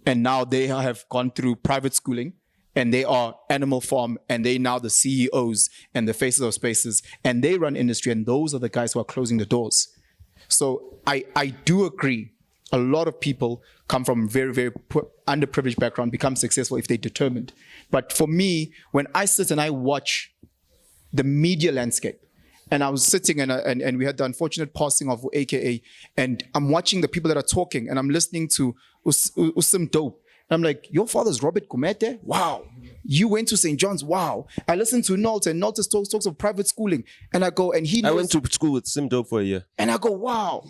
and now they have gone through private schooling, and they are Animal Farm, and they now the CEOs and the faces of spaces, and they run industry, and those are the guys who are closing the doors. So I do agree. A lot of people come from very, very underprivileged background, become successful if they're determined. But for me, when I sit and I watch the media landscape, and I was sitting and we had the unfortunate passing of AKA, and I'm watching the people that are talking, and I'm listening to Usim Dope. I'm like, your father's Robert Kumete? Wow. You went to St. John's? Wow. I listened to Nota, and Nota talks of private schooling. And I go, and he knows. I went to school with Sim Dope for a year. And I go, wow.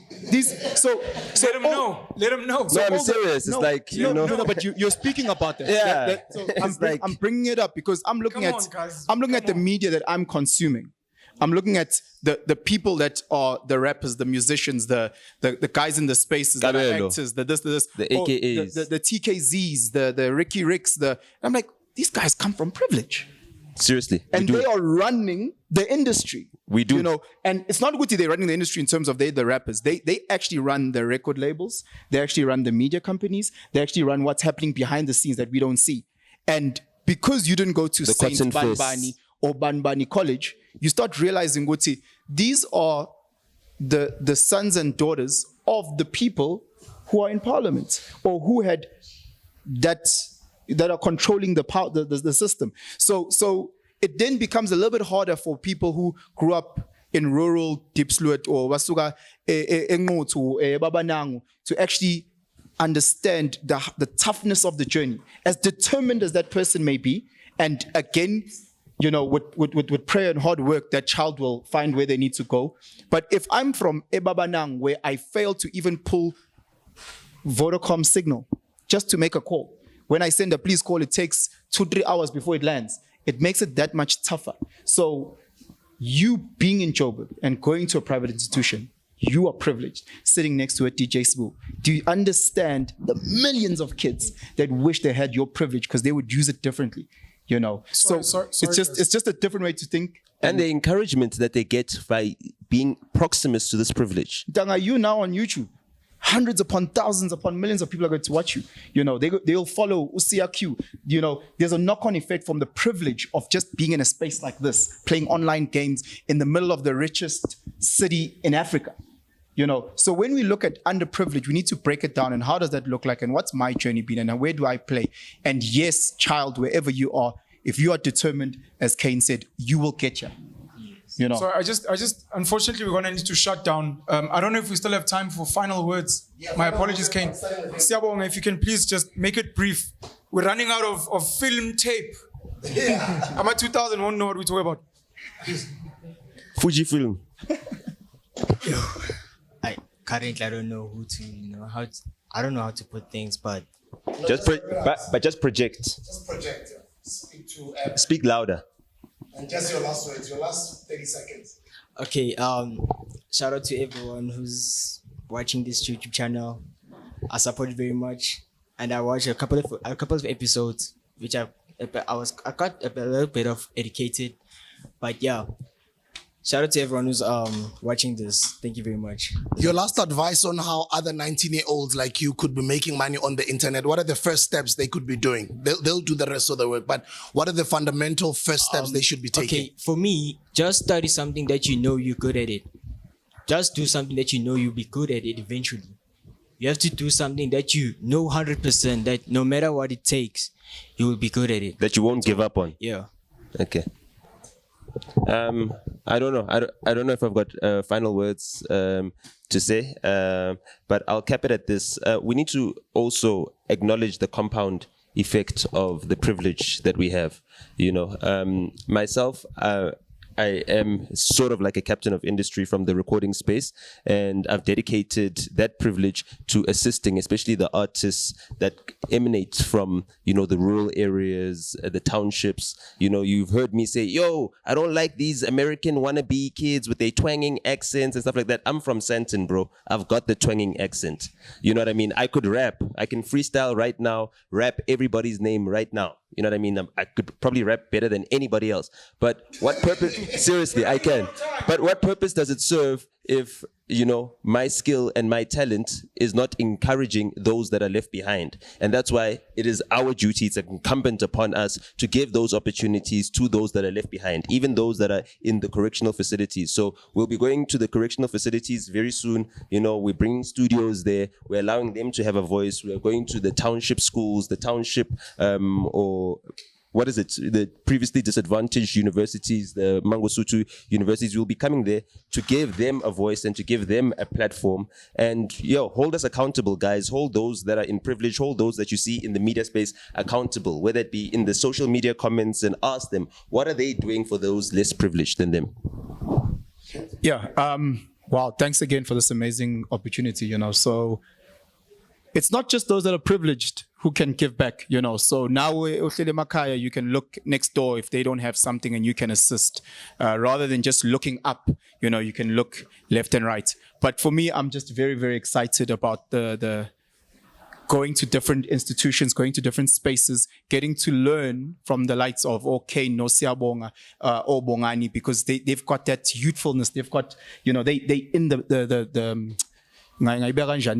So let him know. Let him know. No, I'm serious. It's like, No, but you're speaking about that. Yeah. So I'm bringing it up because I'm looking at the media that I'm consuming. I'm looking at the people that are the rappers, the musicians, the guys in the spaces, the actors, the AKAs, the TKZs, the Ricky Ricks. I'm like, these guys come from privilege. Seriously. And they are running the industry. We do. And it's not good they're running the industry in terms of they're the rappers. They actually run the record labels. They actually run the media companies. They actually run what's happening behind the scenes that we don't see. And because you didn't go to St. Banbani or Banbani College, you start realizing, Guti, these are the sons and daughters of the people who are in Parliament or who had that are controlling the system. So it then becomes a little bit harder for people who grew up in rural Diepsloot or Wasuga Engotu, Babanangu to actually understand the toughness of the journey, as determined as that person may be. And again, with prayer and hard work, that child will find where they need to go. But if I'm from Ebabanang, where I fail to even pull Vodacom signal just to make a call, when I send a please call, it takes 2-3 hours before it lands. It makes it that much tougher. So you being in Joburg and going to a private institution, you are privileged, sitting next to a DJ SBU. Do you understand the millions of kids that wish they had your privilege because they would use it differently? Sorry, it's just a different way to think. And the encouragement that they get by being proximate to this privilege. Danga, you now on YouTube, hundreds upon thousands upon millions of people are going to watch you. They'll follow UCT. There's a knock-on effect from the privilege of just being in a space like this, playing online games in the middle of the richest city in Africa. So when we look at underprivileged, we need to break it down. And how does that look like? And what's my journey been? And where do I play? And yes, child, wherever you are, if you are determined, as Kane said, you will get you. So I just, unfortunately, we're going to need to shut down. I don't know if we still have time for final words. My apologies, Kane. Siyabonga, if you can please just make it brief. We're running out of film tape. I'm at 2000, won't know what we talk about. Fuji film. currently I don't know I don't know how to put things, but Just project. Just project. Speak louder. And just your last words, your last 30 seconds. okay. Shout out to everyone who's watching this YouTube channel. I support it very much, and I watched a couple of episodes, which I got a little bit of educated, but yeah. Shout out to everyone who's watching this. Thank you very much. Your last advice on how other 19-year-olds like you could be making money on the internet. What are the first steps they could be doing? They'll do the rest of the work, but what are the fundamental first steps they should be taking? Okay, for me, just study something that you know you're good at it. Just do something that you know you'll be good at it eventually. You have to do something that you know 100% that no matter what it takes, you will be good at it. That you won't give up on. Yeah. Okay. I don't know. I don't know if I've got final words to say, but I'll cap it at this. We need to also acknowledge the compound effect of the privilege that we have. You know, myself, I am sort of like a captain of industry from the recording space, and I've dedicated that privilege to assisting, especially the artists that emanate from, you know, the rural areas, the townships. You know, you've heard me say, yo, I don't like these American wannabe kids with their twanging accents and stuff like that. I'm from Santon, bro. I've got the twanging accent. You know what I mean? I could rap. I can freestyle right now, rap everybody's name right now. You know what I mean? I could probably rap better than anybody else. But what purpose? Seriously, I can. But what purpose does it serve if, you know, my skill and my talent is not encouraging those that are left behind? And that's why it is our duty, it's incumbent upon us to give those opportunities to those that are left behind, even those that are in the correctional facilities. So we'll be going to the correctional facilities very soon. You know, we're bringing studios there. We're allowing them to have a voice. We're going to the township schools, the township or what is it? The previously disadvantaged universities, the Mangosuthu universities, will be coming there to give them a voice and to give them a platform. And hold us accountable, guys. Hold those that are in privilege, hold those that you see in the media space accountable, whether it be in the social media comments, and ask them, what are they doing for those less privileged than them? Yeah. Wow. Thanks again for this amazing opportunity. You know, so it's not just those that are privileged who can give back, you know. So now you can look next door if they don't have something and you can assist. Rather than just looking up, you know, you can look left and right. But for me, I'm just very, very excited about the going to different institutions, going to different spaces, getting to learn from the likes of no Siyabonga or Bongani, because they've got that youthfulness. They've got, you know, they in they're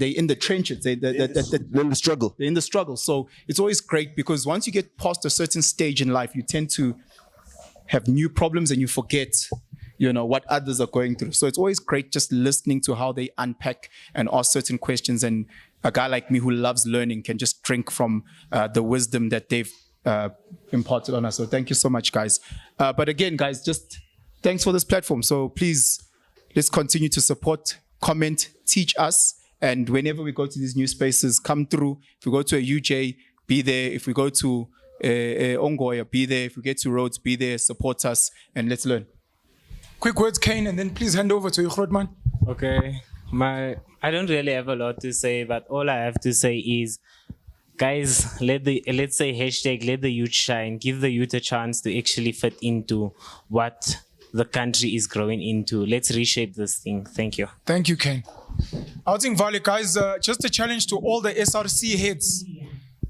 in the trenches. They're in the struggle. They're in the struggle. So it's always great because once you get past a certain stage in life, you tend to have new problems and you forget, you know, what others are going through. So it's always great just listening to how they unpack and ask certain questions. And a guy like me who loves learning can just drink from the wisdom that they've imparted on us. So thank you so much, guys. But again, guys, just thanks for this platform. So please, let's continue to support, comment, teach us, and whenever we go to these new spaces, come through. If we go to a UJ, be there. If we go to Ongoya, be there. If we get to Rhodes, be there. Support us, and let's learn. Quick words, Kane, and then please hand over to you, Grootman. Okay, I don't really have a lot to say, but all I have to say is, guys, let's say hashtag let the youth shine. Give the youth a chance to actually fit into what the country is growing into. Let's reshape this thing. Thank you. Thank you, Ken. Outing Valley, guys, just a challenge to all the SRC heads.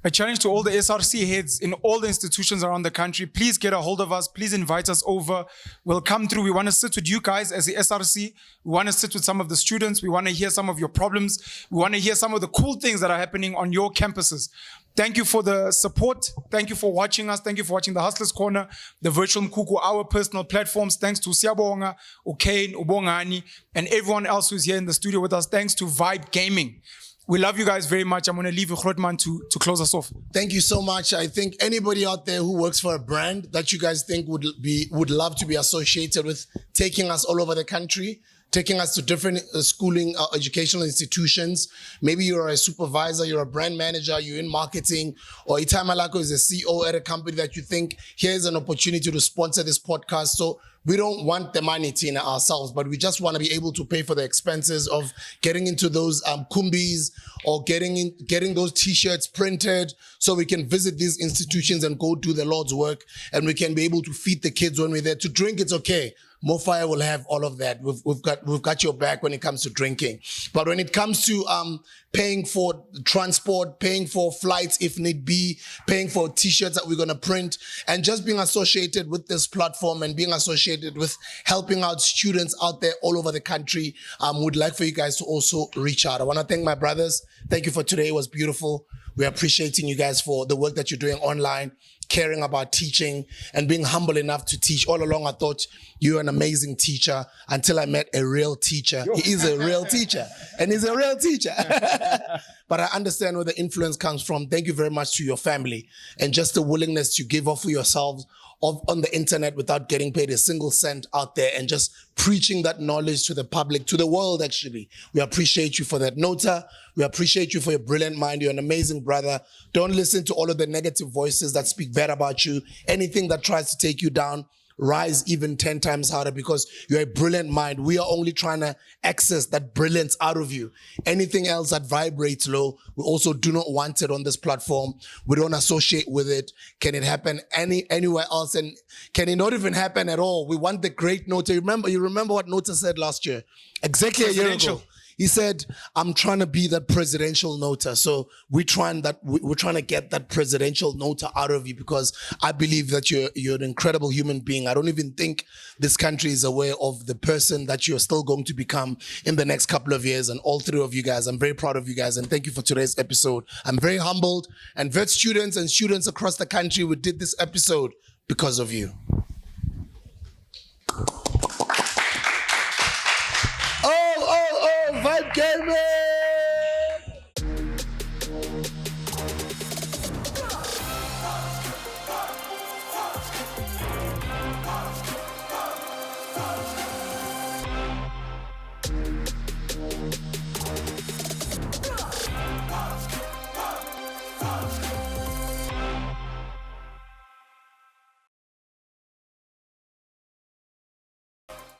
A challenge to all the SRC heads in all the institutions around the country. Please get a hold of us. Please invite us over. We'll come through. We want to sit with you guys as the SRC. We want to sit with some of the students. We want to hear some of your problems. We want to hear some of the cool things that are happening on your campuses. Thank you for the support. Thank you for watching us. Thank you for watching the Hustlers Corner, the Virtual MKHUKHU, our personal platforms. Thanks to Siyabonga, Ukane, Ubongani, and everyone else who's here in the studio with us. Thanks to Vibe Gaming. We love you guys very much. I'm going to leave you, Grootman, to close us off. Thank you so much. I think anybody out there who works for a brand that you guys think would love to be associated with taking us all over the country, taking us to different schooling, educational institutions. Maybe you're a supervisor, you're a brand manager, you're in marketing, or Itai Malako is a CEO at a company that you think, here's an opportunity to sponsor this podcast. So we don't want the money, Tina, ourselves, but we just want to be able to pay for the expenses of getting into those kumbis or getting those t-shirts printed so we can visit these institutions and go do the Lord's work, and we can be able to feed the kids when we're there. To drink, it's okay. MOFAYA will have all of that. We've got your back when it comes to drinking. But when it comes to paying for transport, paying for flights if need be, paying for t-shirts that we're going to print, and just being associated with this platform and being associated with helping out students out there all over the country, would like for you guys to also reach out. I want to thank my brothers. Thank you for today. It was beautiful. We're appreciating you guys for the work that you're doing online, caring about teaching and being humble enough to teach. All along, I thought you were an amazing teacher until I met a real teacher. He is a real teacher, and he's a real teacher. But I understand where the influence comes from. Thank you very much to your family and just the willingness to give off for yourselves on the internet without getting paid a single cent out there and just preaching that knowledge to the public, to the world, actually. We appreciate you for that. Nota, we appreciate you for your brilliant mind. You're an amazing brother. Don't listen to all of the negative voices that speak bad about you. Anything that tries to take you down, rise even 10 times harder, because you're a brilliant mind. We are only trying to access that brilliance out of you. Anything else that vibrates low, we also do not want it on this platform. We don't associate with it. Can it happen anywhere else? And can it not even happen at all? We want the great Nota. You remember what Nota said last year? Exactly a year ago. He said, I'm trying to be that presidential Nota. So we're trying to get that presidential Nota out of you, because I believe that you're an incredible human being. I don't even think this country is aware of the person that you're still going to become in the next couple of years. And all three of you guys, I'm very proud of you guys. And thank you for today's episode. I'm very humbled. And Wits students and students across the country, we did this episode because of you.